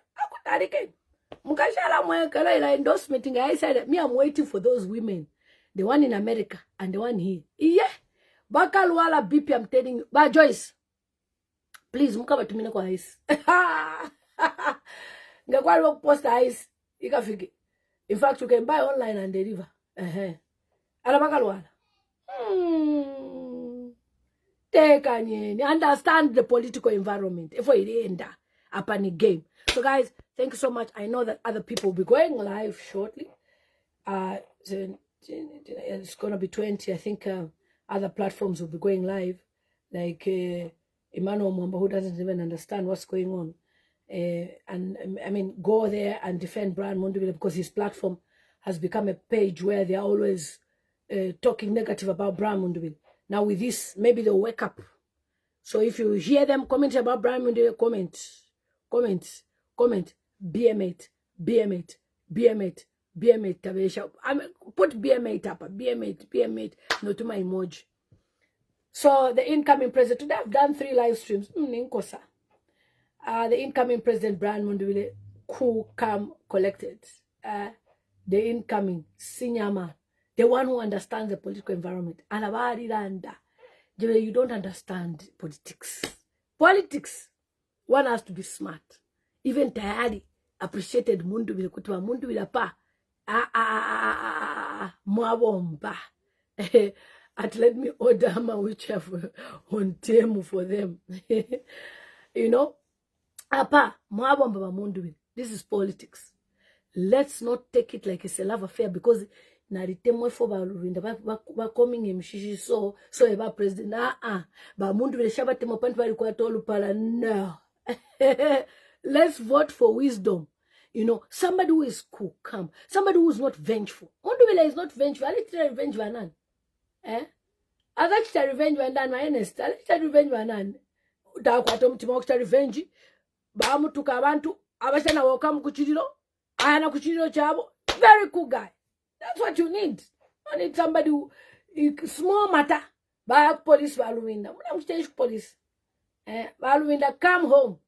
Mukashala mwekala endorsement. I said, me, I'm waiting for those women. The one in America and the one here. Yeah. Bakalwala BP, I'm telling you. But Joyce, please, mukaba tumine kwa ice. Ngakwa look post ice. Ikafiki. In fact, you can buy online and deliver. Ala bakalwala. Understand the political environment. If we end up on the game. So guys, thank you so much. I know that other people will be going live shortly. So it's gonna be 20. I think other platforms will be going live, like Emmanuel Mwamba, who doesn't even understand what's going on. And I mean, go there and defend Brian Mundubile because his platform has become a page where they're always talking negative about Brian Mundubile. Now with this, maybe they'll wake up. So if you hear them comment about Brian Mundubile, comment BM8, BM8, BM8, BM8. I mean, put BM8 up, BM8, no to my emoji. So the incoming president, today I've done 3 live streams. The incoming president, Brian Mundubile, cool, calm, collected. The incoming senior man, the one who understands the political environment. You don't understand politics. Politics, one has to be smart. Even Tayari appreciated Mundubile kutuwa Mundubile pa mwabomba. And let me order my whichever on temu for them. You know, apa mwabomba Mundubile. This is politics. Let's not take it like it's a love affair because naritemwe for ba coming him so eba president ba Mundubile shaba temo pantu bali kwa tolu pala no. Let's vote for wisdom. You know, somebody who is cool, calm, somebody who is not vengeful. Mundubile is not vengeful. I like to revenge vanan. I like to revenge vanan. My honest, I like to revenge vanan. Da kwa tomu timo kuta revenge. Ba mutu kabantu abashana wakamu kuchiriro. Ayana kuchiriro chabo. Very cool guy. That's what you need. You need somebody who small matter. Ba police Balubinda. Muna mstage police. Balubinda, come home.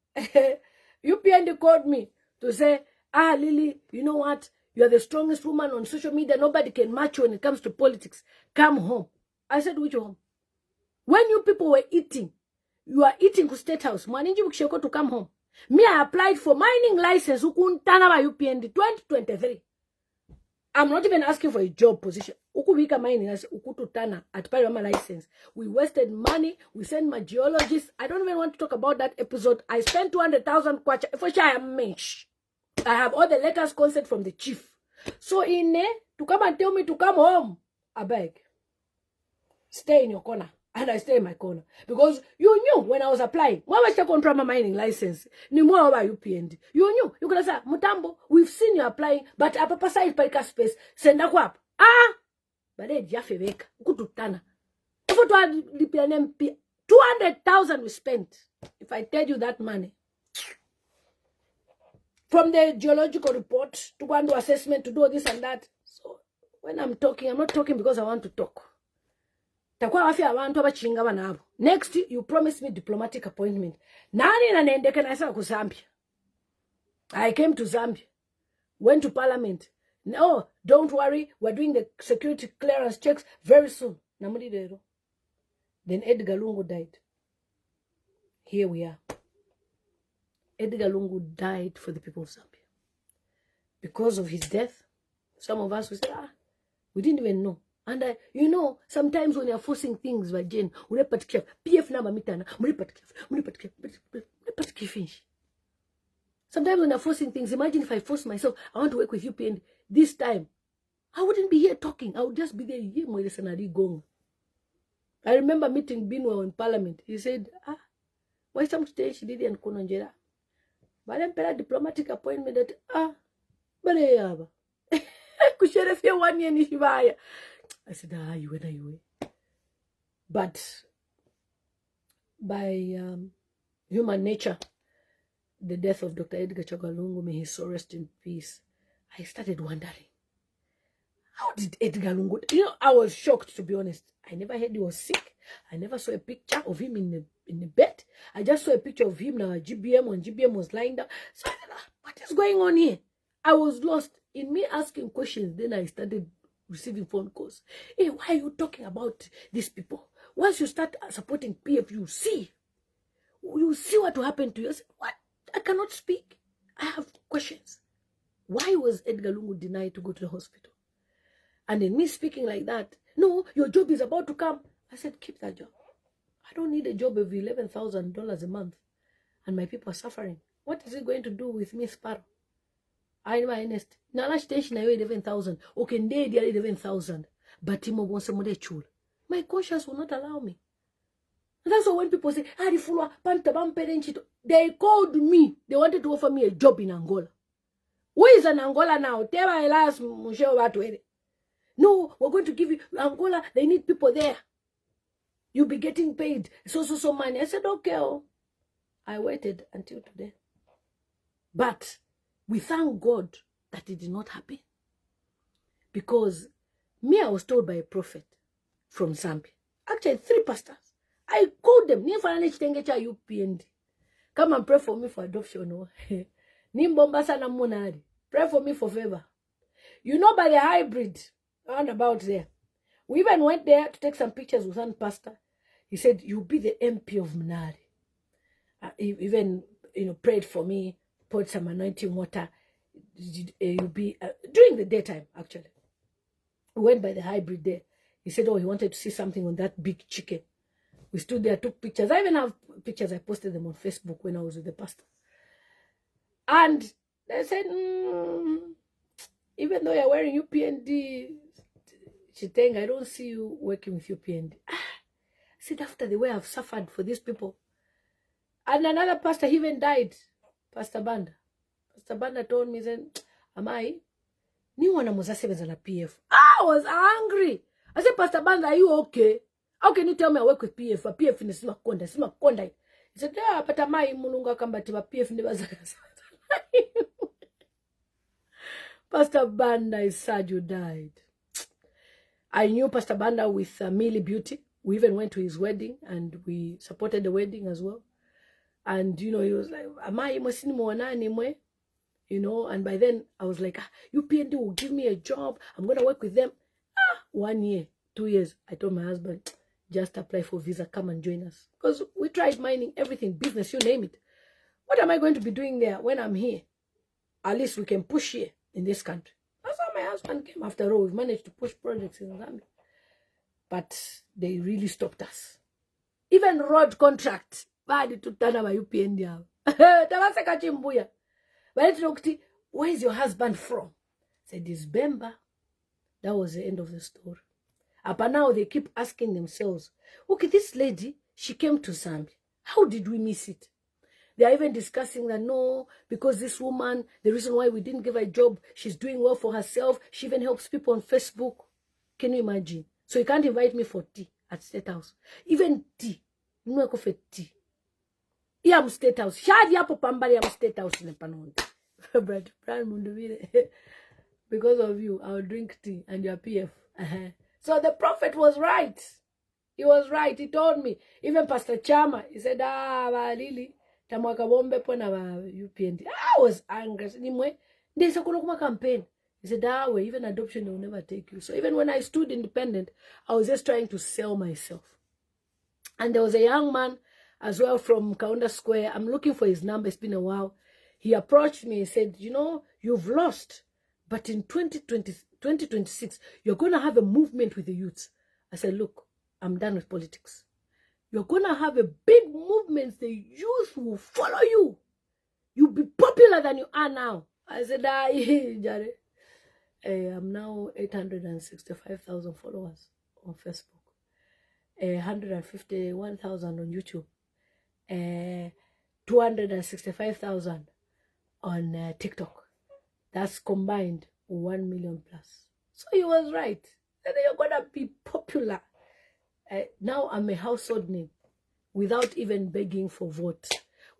UPND called me to say, Lily, you know what? You are the strongest woman on social media. Nobody can match you when it comes to politics. Come home. I said, which home? When you people were eating, you are eating to State House. Mwaninji mkisheko to come home. Me, I applied for mining license. Ukuntana ba UPND 2023. I'm not even asking for a job position. Ukubika mining as ukututana at Parama license. We wasted money. We sent my geologists. I don't even want to talk about that episode. I spent 200,000 kwacha. For sure, I am mensch. I have all the letters consent from the chief. So in to come and tell me to come home, I beg. Stay in your corner. And I stay in my corner. Because you knew when I was applying. Why was you control my mining license? Ni more about UPND. You knew. You could have said, Mutambo, we've seen you applying, but a papa side paika space. Send a kwap. But they jafe weka. Ukututana. If it was the PNMP, 200,000 we spent. If I tell you that money. From the geological report to go and do assessment, to do this and that. So when I'm talking, I'm not talking because I want to talk. Next, you promised me diplomatic appointment. Nani na nendeke na isa ku Zambia. I came to Zambia. Went to parliament. No, don't worry. We're doing the security clearance checks very soon. Then Edgar Lungu died. Here we are. Edgar Lungu died for the people of Zambia. Because of his death, some of us will say, we didn't even know. And you know, sometimes when you're forcing things by Jane, PF number mitana, sometimes when you're forcing things, imagine if I force myself, I want to work with UPND. This time, I wouldn't be here talking. I would just be there. I remember meeting Binwa in Parliament. He said, why some stage she didn't go Nigeria? But then a diplomatic appointment that, but I 1 year in Shivaya. I said, you went away. But by human nature, the death of Dr. Edgar Chogalungu, may his soul rest in peace, I started wondering, how did Edgar Lungu? I was shocked, to be honest. I never heard he was sick. I never saw a picture of him in the bed. I just saw a picture of him now at GBM when GBM was lying down. So I said, what is going on here? I was lost. In me asking questions, then I started receiving phone calls. Hey, why are you talking about these people? Once you start supporting PF, you see what will happen to you. I said, what? I cannot speak. I have questions. Why was Edgar Lungu denied to go to the hospital? And in me speaking like that, no, your job is about to come. I said, keep that job. I don't need a job of $11,000 a month. And my people are suffering. What is it going to do with me, Sparrow? I'm honest. Now, last station, I weigh 11,000. Okay, they are 11,000. But Timo wants some more chul. My conscience will not allow me. And that's why when people say, they called me. They wanted to offer me a job in Angola. Who is in Angola now? No, we're going to give you Angola. They need people there. You'll be getting paid so money. I said, okay. I waited until today. But we thank God that it did not happen. Because me, I was told by a prophet from Zambia. Actually, 3 pastors. I called them. Come and pray for me for adoption. Pray for me for favor. You know, by the hybrid, round about there. We even went there to take some pictures with one pastor. He said, you'll be the MP of Mnari. He even, prayed for me, poured some anointing water. You'll be, during the daytime, actually. We went by the hybrid there. He said, he wanted to see something on that big chicken. We stood there, took pictures. I even have pictures. I posted them on Facebook when I was with the pastor. And they said, even though you're wearing UPND, Chiteng, I don't see you working with UPND. I said, after the way I've suffered for these people. And another pastor, he even died. Pastor Banda. Pastor Banda told me, then, am I? Ni wana muzaseveza na PF. I was angry. I said, Pastor Banda, are you okay? How can you tell me I work with PF? PF in the sima konda. He said, yeah, but am I mulunga kambati wa PF in the Pastor Banda is sad you died. I knew Pastor Banda with Millie Beauty. We even went to his wedding and we supported the wedding as well. And, he was like, am I mwe? And by then I was like, UPND will give me a job. I'm going to work with them. 1 year, 2 years. I told my husband, just apply for visa. Come and join us. Because we tried mining everything, business, you name it. What am I going to be doing there when I'm here? At least we can push here in this country. That's how my husband came. After all, we managed to push projects in Zambia. But they really stopped us. Even road contract. Badi tutana ba UPND. Tabaseka chimbuya. But where is your husband from? I said, it's Bemba. That was the end of the story. But now they keep asking themselves, okay, this lady, she came to Zambia. How did we miss it? They are even discussing that, no, because this woman, the reason why we didn't give her a job, she's doing well for herself. She even helps people on Facebook. Can you imagine? So you can't invite me for tea at State House. Even tea. You know, for tea. Yeah, I'm State House. Shadi hapo pambali, I'm State House in the Panonda. Because of you, I'll drink tea and your PF. So the prophet was right. He was right. He told me. Even Pastor Chama, he said, Lily, tamwaka bombe pona UPND. I was angry. There's a campaign. He said, even adoption, they will never take you. So even when I stood independent, I was just trying to sell myself. And there was a young man as well from Kaunda Square. I'm looking for his number. It's been a while. He approached me and said, you've lost. But in 2026, you're going to have a movement with the youths. I said, look, I'm done with politics. You're going to have a big movement. The youth will follow you. You'll be popular than you are now. I said, Jare. I'm now 865,000 followers on Facebook. 151,000 on YouTube. 265,000 on TikTok. That's combined 1 million plus. So he was right. And you're gonna be popular. Now I'm a household name without even begging for vote,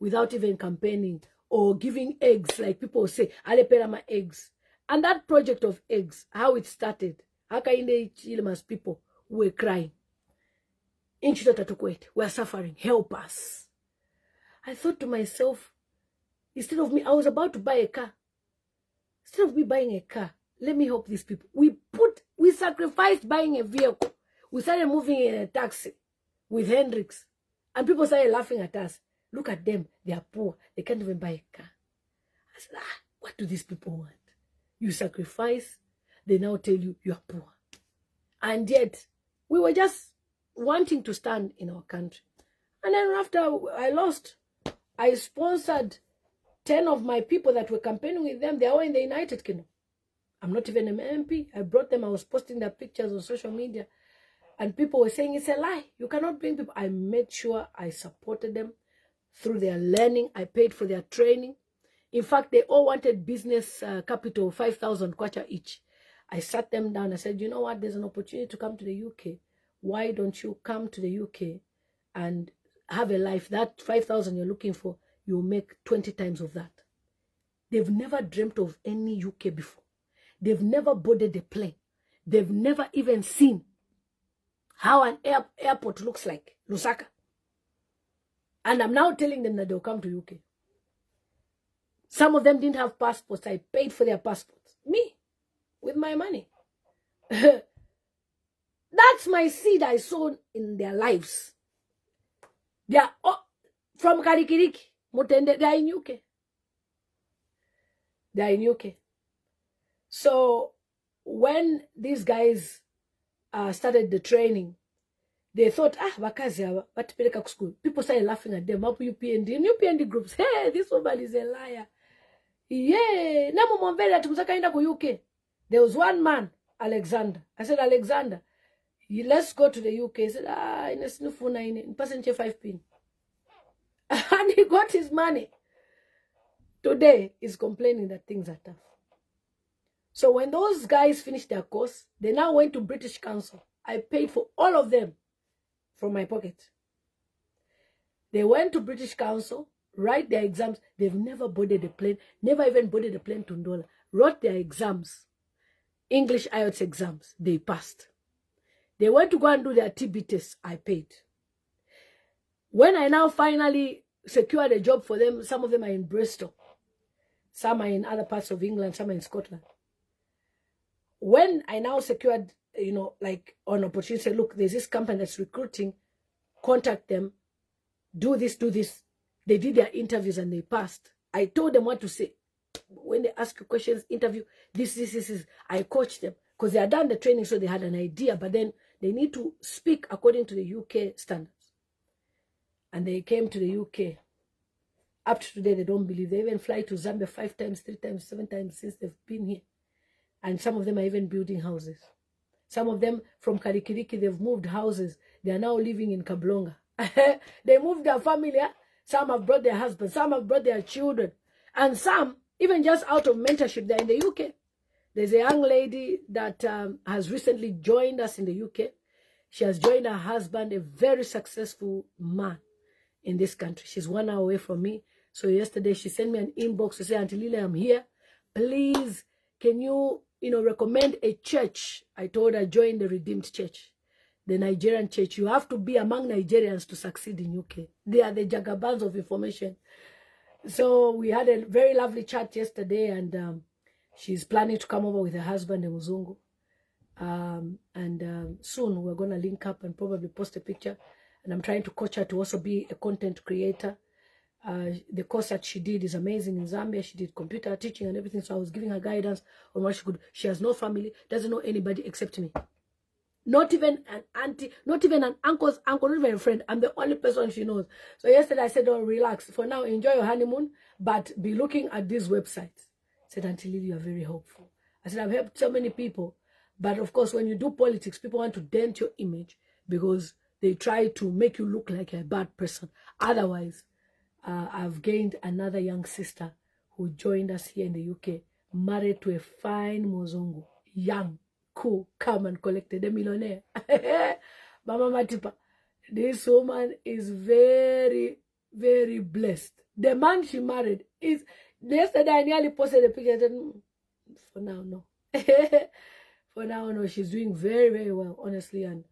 without even campaigning or giving eggs, like people say, Alepera eggs. And that project of eggs, how it started, Hakainde Chilmas people were crying. We're suffering. Help us. I thought to myself, instead of me, I was about to buy a car. Instead of me buying a car, let me help these people. We sacrificed buying a vehicle. We started moving in a taxi with Hendrix. And people started laughing at us. Look at them. They are poor. They can't even buy a car. I said, what do these people want? You sacrifice. They now tell you you are poor. And yet, we were just wanting to stand in our country. And then after I lost, I sponsored 10 of my people that were campaigning with them. They are all in the United Kingdom. I'm not even an MP. I brought them. I was posting their pictures on social media. And people were saying, it's a lie. You cannot bring people. I made sure I supported them through their learning. I paid for their training. In fact, they all wanted business capital, 5,000 kwacha each. I sat them down. I said, you know what? There's an opportunity to come to the UK. Why don't you come to the UK and have a life? That 5,000 you're looking for, you'll make 20 times of that. They've never dreamt of any UK before. They've never boarded a plane. They've never even seen how an airport looks like, Lusaka. And I'm now telling them that they'll come to UK. Some of them didn't have passports. I paid for their passports. Me, with my money. That's my seed I sowed in their lives. They are from Karikiriki, Mutende. They are in UK. They are in UK. So when these guys started the training, they thought, wakazi watipeleka ku school. People started laughing at them. Up UPND. In UPND groups, hey, this woman is a liar. Yeah, namu mwambele atumzaka inda ku UK. There was one man, Alexander. I said, Alexander, let's go to the UK. He said, in a snufuna in passenger 5 pin. And he got his money. Today, he's complaining that things are tough. So when those guys finished their course, they now went to British Council. I paid for all of them from my pocket. They went to British Council, write their exams. They've never boarded a plane, never even boarded a plane to Ndola. Wrote their exams, English IELTS exams. They passed. They went to go and do their TB tests. I paid. When I now finally secured a job for them, some of them are in Bristol. Some are in other parts of England. Some are in Scotland. When I now secured, like an opportunity, say, look, there's this company that's recruiting, contact them, do this, do this. They did their interviews and they passed. I told them what to say. When they ask you questions, interview, this. I coached them because they had done the training, so they had an idea, but then they need to speak according to the UK standards. And they came to the UK. Up to today, they don't believe. They even fly to Zambia 5 times, 3 times, 7 times since they've been here. And some of them are even building houses. Some of them from Karikiriki, they've moved houses. They are now living in Kablonga. They moved their family. Some have brought their husbands. Some have brought their children. And some, even just out of mentorship, they're in the UK. There's a young lady that has recently joined us in the UK. She has joined her husband, a very successful man in this country. She's 1 hour away from me. So yesterday she sent me an inbox to say, Auntie Lillian, I'm here. Please, can you, recommend a church? I told her, join the Redeemed Church, the Nigerian church. You have to be among Nigerians to succeed in UK. They are the jagabans of information. So we had a very lovely chat yesterday, and she's planning to come over with her husband, Muzungu. Soon we're going to link up and probably post a picture. And I'm trying to coach her to also be a content creator. The course that she did is amazing in Zambia. She did computer teaching and everything. So I was giving her guidance on what she could. She has no family, doesn't know anybody except me. Not even an auntie, not even an uncle's uncle, not even a friend. I'm the only person she knows. So yesterday I said, oh, relax. For now, enjoy your honeymoon, but be looking at these websites. I said, Auntie Lily, you are very helpful. I said, I've helped so many people. But of course, when you do politics, people want to dent your image because they try to make you look like a bad person. Otherwise, I've gained another young sister who joined us here in the UK, married to a fine Mozongo, young, cool, calm and collected, a millionaire. Mama Matipa, this woman is very, very blessed. The man she married is, yesterday I nearly posted a picture. I said, for now, no. For now, no, she's doing very, very well, honestly. And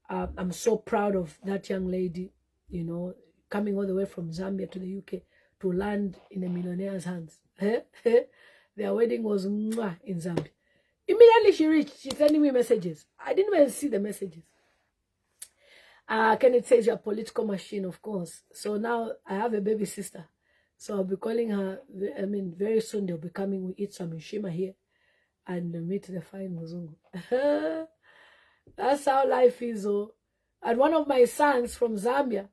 I'm so proud of that young lady, you know, coming all the way from Zambia to the UK to land in a millionaire's hands. Their wedding was in Zambia. Immediately she reached, she's sending me messages. I didn't even see the messages. Kenneth says you're a political machine, of course. So now I have a baby sister. So I'll be calling her, I mean, very soon they'll be coming. We eat some Mishima here and meet the fine Muzungu. That's how life is. Oh. And one of my sons from Zambia,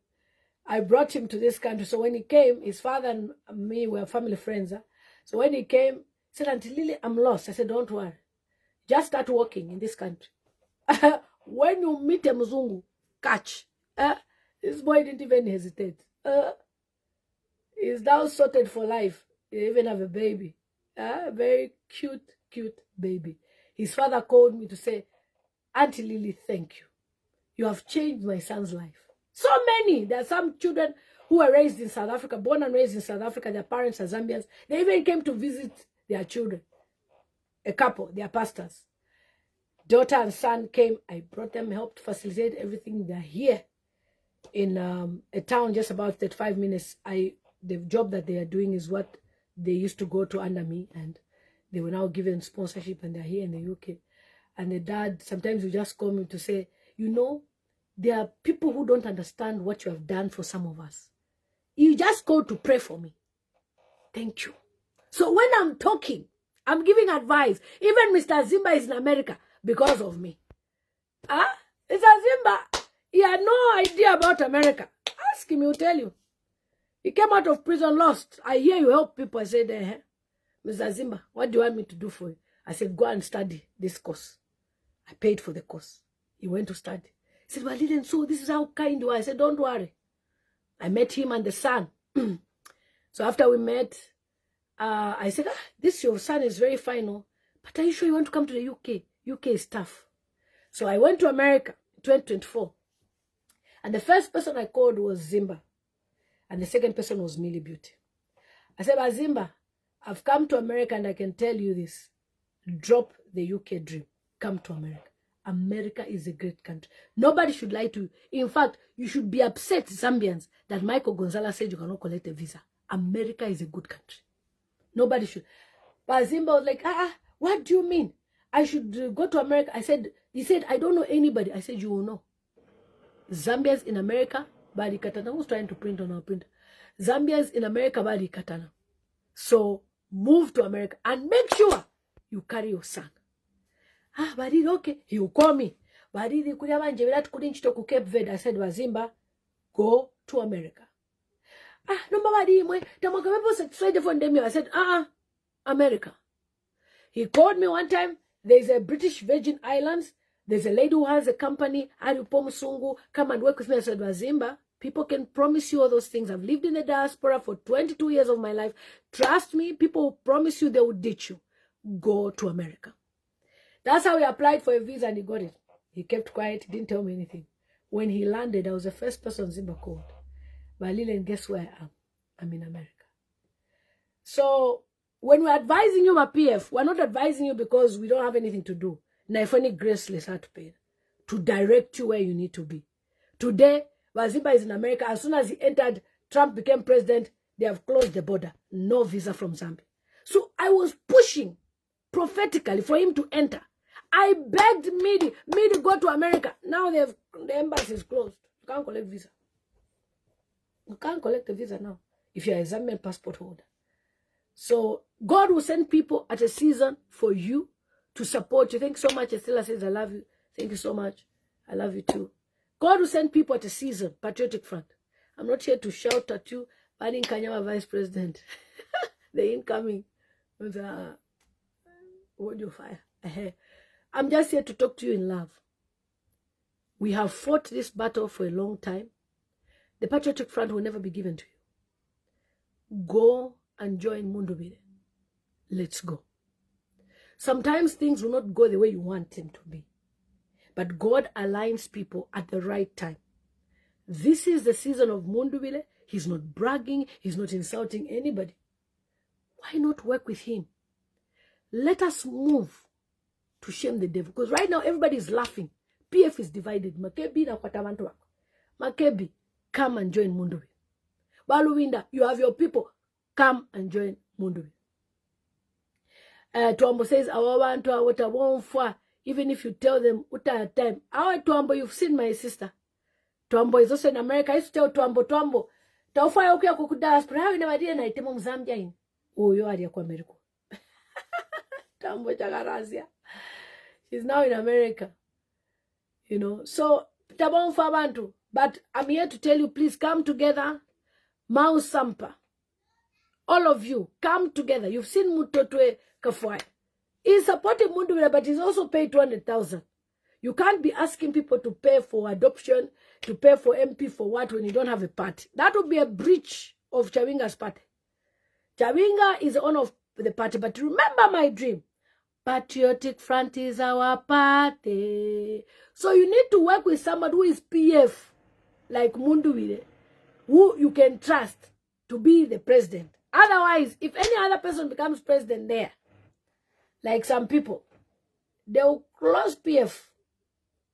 I brought him to this country. So when he came, his father and me were family friends. So when he came, he said, Auntie Lily, I'm lost. I said, don't worry. Just start working in this country. When you meet a Muzungu, catch. This boy didn't even hesitate. He's now sorted for life. He even have a baby. Very cute, cute baby. His father called me to say, Auntie Lily, thank you. You have changed my son's life. So many. There are some children who were raised in South Africa, born and raised in South Africa. Their parents are Zambians. They even came to visit their children. A couple, their pastors. Daughter and son came. I brought them, helped facilitate everything. They're here in a town just about 35 minutes. The job that they are doing is what they used to go to under me, and they were now given sponsorship, and they're here in the UK. And the dad sometimes will just call me to say, you know, there are people who don't understand what you have done for some of us. You just go to pray for me. Thank you. So when I'm talking, I'm giving advice. Even Mr. Zimba is in America because of me. Mr. Zimba, he had no idea about America. Ask him, he'll tell you. He came out of prison lost. I hear you help people. I said, Mr. Zimba, what do you want me to do for you? I said, go and study this course. I paid for the course. He went to study. He said, well, Lillian, so this is how kind you are. I said, don't worry. I met him and the son. So after we met, I said, this your son is very fine. Oh, but are you sure you want to come to the UK? UK is tough. So I went to America in 2024. And the first person I called was Zimba. And the second person was Millie Beauty. I said, Zimba, I've come to America and I can tell you this. Drop the UK dream. Come to America. America is a great country. Nobody should lie to you. In fact, you should be upset, Zambians, that Michael Gonzalez said you cannot collect a visa. America is a good country. Nobody should. But Zimba was like, what do you mean? I should go to America. He said, I don't know anybody. I said, you will know. Zambians in America, Bari Katana. Who's trying to print on our printer? Zambians in America, Bari Katana. So move to America and make sure you carry your son. Bari, okay. He will call me. Bari, to Cape Verde. I said, Zimba, go to America. I said, America. He called me one time. There's a British Virgin Islands. There's a lady who has a company. Sungu, come and work with me. I said, Zimba, people can promise you all those things. I've lived in the diaspora for 22 years of my life. Trust me, people will promise you they will ditch you. Go to America. That's how he applied for a visa and he got it. He kept quiet. He didn't tell me anything. When he landed, I was the first person Zimba called. But Lillian, guess where I am? I'm in America. So when we're advising you, my PF, we're not advising you because we don't have anything to do. Naifoni graceless had to pay to direct you where you need to be. Today, Zimba is in America. As soon as he entered, Trump became president, they have closed the border. No visa from Zambia. So I was pushing prophetically for him to enter. I begged Midi go to America. Now the embassy is closed. You can't collect visa. You can't collect a visa now if you're a Zambian passport holder. So God will send people at a season for you to support you. Thank you so much. Estella says, I love you. Thank you so much. I love you too. God will send people at a season. Patriotic Front. I'm not here to shout at you. Banning Kanyama Vice President. The incoming. Would you fire? I'm just here to talk to you in love. We have fought this battle for a long time. The Patriotic Front will never be given to you. Go and join Mundubile. Let's go. Sometimes things will not go the way you want them to be. But God aligns people at the right time. This is the season of Mundubile. He's not bragging. He's not insulting anybody. Why not work with him? Let us move to shame the devil. Because right now everybody is laughing. PF is divided. Makebi na kwatabantu wako. Makebi, come and join Mundubile. Balubinda, you have your people. Come and join Mundubile. Tuambo says, even if you tell them, uta time. Our Tuambo, you've seen my sister. Tuambo is also in America. I used to tell Tuambo, taufaya ukia kukudiaspora. How inawadia na itemo mzambia in. Yo adia kwa America. Tuambo chagarazia. She's now in America. You know, so, tabon fabantu. But I'm here to tell you, please come together. Mau Sampa. All of you, come together. You've seen Mutotwe Kafwai. He's supporting Mundubile, but he's also paid 200,000. You can't be asking people to pay for adoption, to pay for MP for what when you don't have a party. That would be a breach of Chabinga's party. Chabinga is the owner of the party, but remember my dream. Patriotic Front is our party. So you need to work with somebody who is PF, like Mundubile, who you can trust to be the president. Otherwise, if any other person becomes president there, like some people, they will close PF.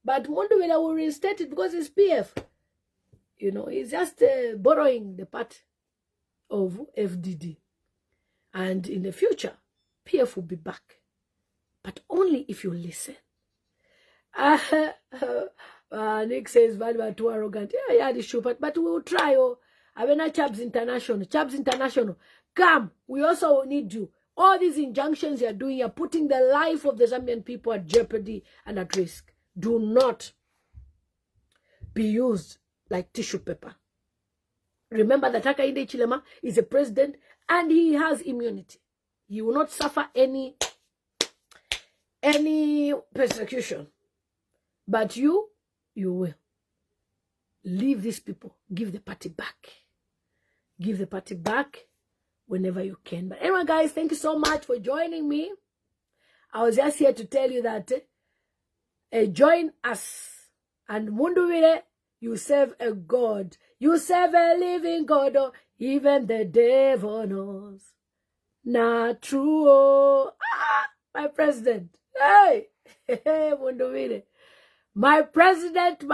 But Mundubile will reinstate it because it's PF. You know, he's just borrowing the part of FDD. And in the future, PF will be back. But only if you listen. Nick says, "Bad, too arrogant." Yeah, the show, but we will try. Oh, Avena Chabs International, come. We also need you. All these injunctions you're doing, you're putting the life of the Zambian people at jeopardy and at risk. Do not be used like tissue paper. Remember that Hakainde Chilema is a president and he has immunity. He will not suffer any persecution. But you will. Leave these people. Give the party back. Give the party back whenever you can. But anyway, guys, thank you so much for joining me. I was just here to tell you that join us. And Mundubile, you serve a God. You serve a living God. Oh, even the devil knows. Not true. Oh. My president. Hey, Mundubile. My president.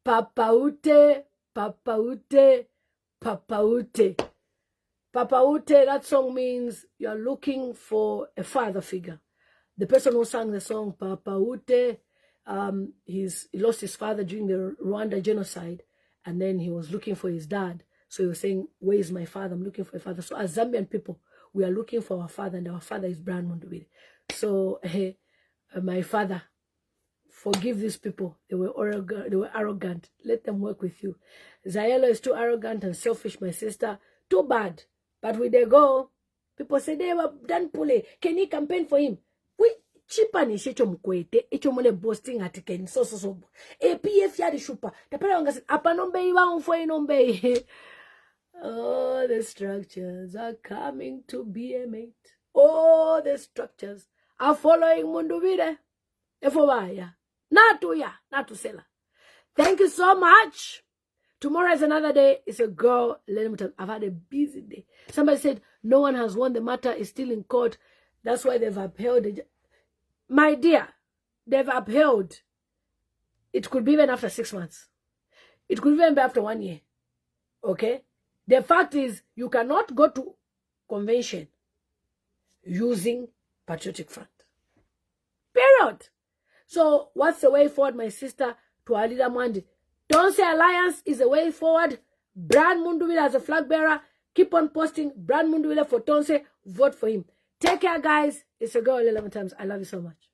Papa Ute. Papa Ute, that song means you're looking for a father figure. The person who sang the song, Papa Ute, he lost his father during the Rwanda genocide, and then he was looking for his dad. So he was saying, where is my father? I'm looking for a father. So as Zambian people, we are looking for our father, and our father is Brian Mundubile. So, my father, forgive these people. They were arrogant. Let them work with you. Zayelo is too arrogant and selfish, my sister. Too bad. But with they go, people say they were done pule. Can you campaign for him? We chipani shecho mkwete. Echo mone boasting atiken. So. PF yadi shupa. Tapera wanga se apa nombe iwa umfo nombe. Oh, the structures are coming to be a mate. Oh, the structures are following Mundubile. Efobaya. Not to sell. Thank you so much. Tomorrow is another day. It's a girl. I've had a busy day. Somebody said no one has won the matter. It's still in court. That's why they've upheld it. My dear, they've upheld. It could be even after 6 months. It could even be after 1 year. Okay? The fact is, you cannot go to convention using Patriotic Front. Period. So, what's the way forward, my sister, to our leader Mwandi? Don't say alliance is the way forward. Brand Mundubile as a flag bearer. Keep on posting Brand Mundubile for Tonse. Vote for him. Take care, guys. It's a girl 11 times. I love you so much.